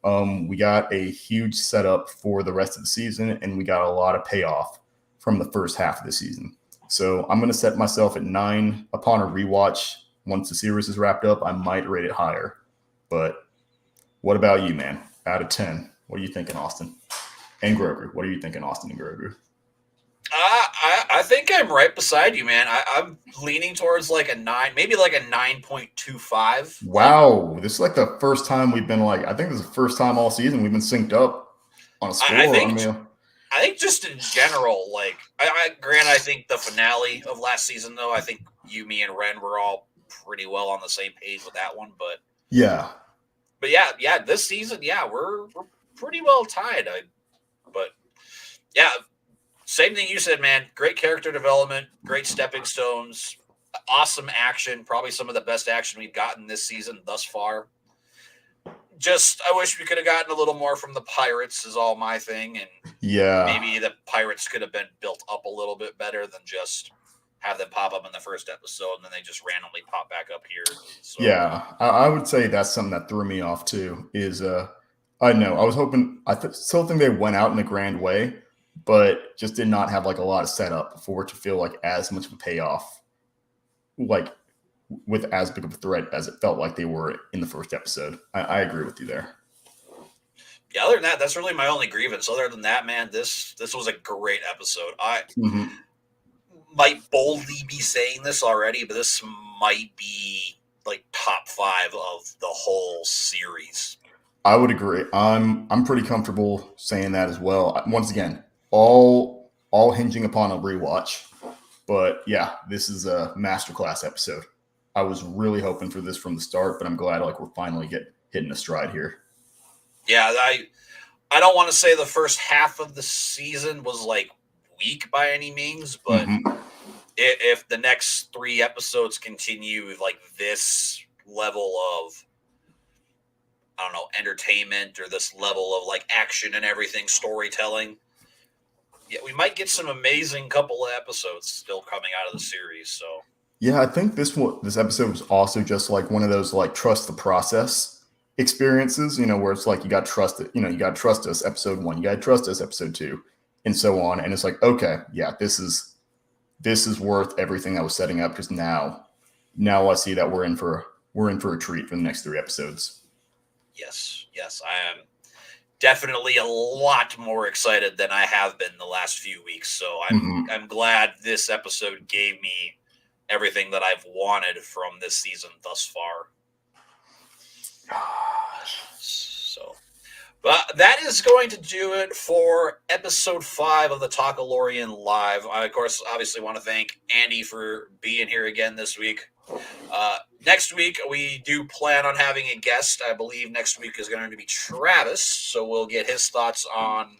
We got a huge setup for the rest of the season, and we got a lot of payoff from the first half of the season. So I'm going to set myself at 9 upon a rewatch. Once the series is wrapped up, I might rate it higher. But what about you, man? Out of 10, what are you thinking, Austin? And Grogu. What are you thinking, Austin and Grogu? I think I'm right beside you, man. I'm leaning towards like a 9, maybe like a 9.25. Wow. This is like the first time we've been like, I think this is the first time all season we've been synced up on a score. I think just in general, like, I think the finale of last season, though, I think you, me, and Ren were all pretty well on the same page with that one. But yeah, this season, we're pretty well tied. But yeah, same thing you said, man. Great character development, great stepping stones, awesome action. Probably some of the best action we've gotten this season thus far. Just, I wish we could have gotten a little more from the pirates is all my thing. And maybe the pirates could have been built up a little bit better than just have them pop up in the first episode and then they just randomly pop back up here. So. Yeah, I would say that's something that threw me off too is, I know, I was hoping, still think they went out in a grand way, but just did not have like a lot of setup for it to feel like as much of a payoff, like with as big of a threat as it felt like they were in the first episode. I agree with you there. Yeah, other than that, that's really my only grievance. Other than that, man, this was a great episode. I might boldly be saying this already, but this might be like top 5 of the whole series. I would agree. I'm pretty comfortable saying that as well. Once again, all hinging upon a rewatch. But yeah, this is a masterclass episode. I was really hoping for this from the start, but I'm glad like we're finally hitting a stride here. Yeah, I don't want to say the first half of the season was like weak by any means, but if the next 3 episodes continue with like this level of, I don't know, entertainment or this level of like action and everything, storytelling, yeah, we might get some amazing couple of episodes still coming out of the series. So Yeah, I think this episode was also just like one of those like trust the process experiences, where it's like you got to trust it, you got to trust us episode 1, you got to trust us episode 2, and so on. And it's like, okay, yeah, this is worth everything that was setting up, because now I see that we're in for a treat for the next 3 episodes. yes, I am definitely a lot more excited than I have been the last few weeks. So I'm glad this episode gave me everything that I've wanted from this season thus far. So, but that is going to do it for episode 5 of the Talkalorian Live. I, of course, obviously want to thank Andy for being here again this week. Next week, we do plan on having a guest. I believe next week is going to be Travis, so we'll get his thoughts on,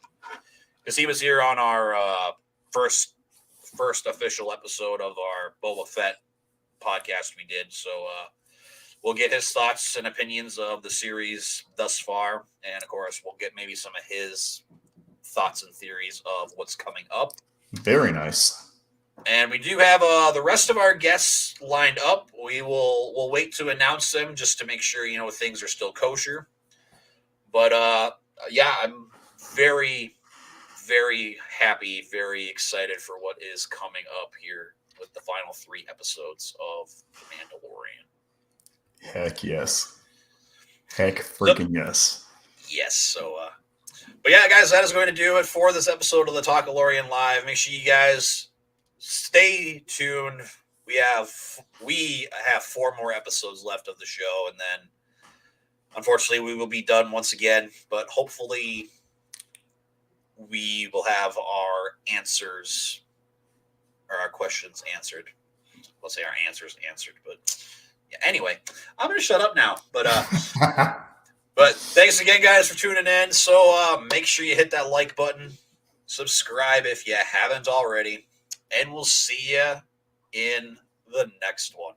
because he was here on our first official episode of our Boba Fett podcast we did. So we'll get his thoughts and opinions of the series thus far, and of course, we'll get maybe some of his thoughts and theories of what's coming up. Very nice. And we do have the rest of our guests lined up. We'll wait to announce them just to make sure things are still kosher. But yeah, I'm very, very happy, very excited for what is coming up here with the final 3 episodes of The Mandalorian. Heck yes. Heck freaking yes. Yes. So, but yeah, guys, that is going to do it for this episode of the Talkalorian Live. Make sure you guys stay tuned. We have 4 more episodes left of the show, and then unfortunately we will be done once again, but hopefully we will have our answers or our questions answered. Let's say our answers answered, but yeah, anyway, I'm going to shut up now, but thanks again, guys, for tuning in. So make sure you hit that like button, subscribe if you haven't already, and we'll see you in the next one.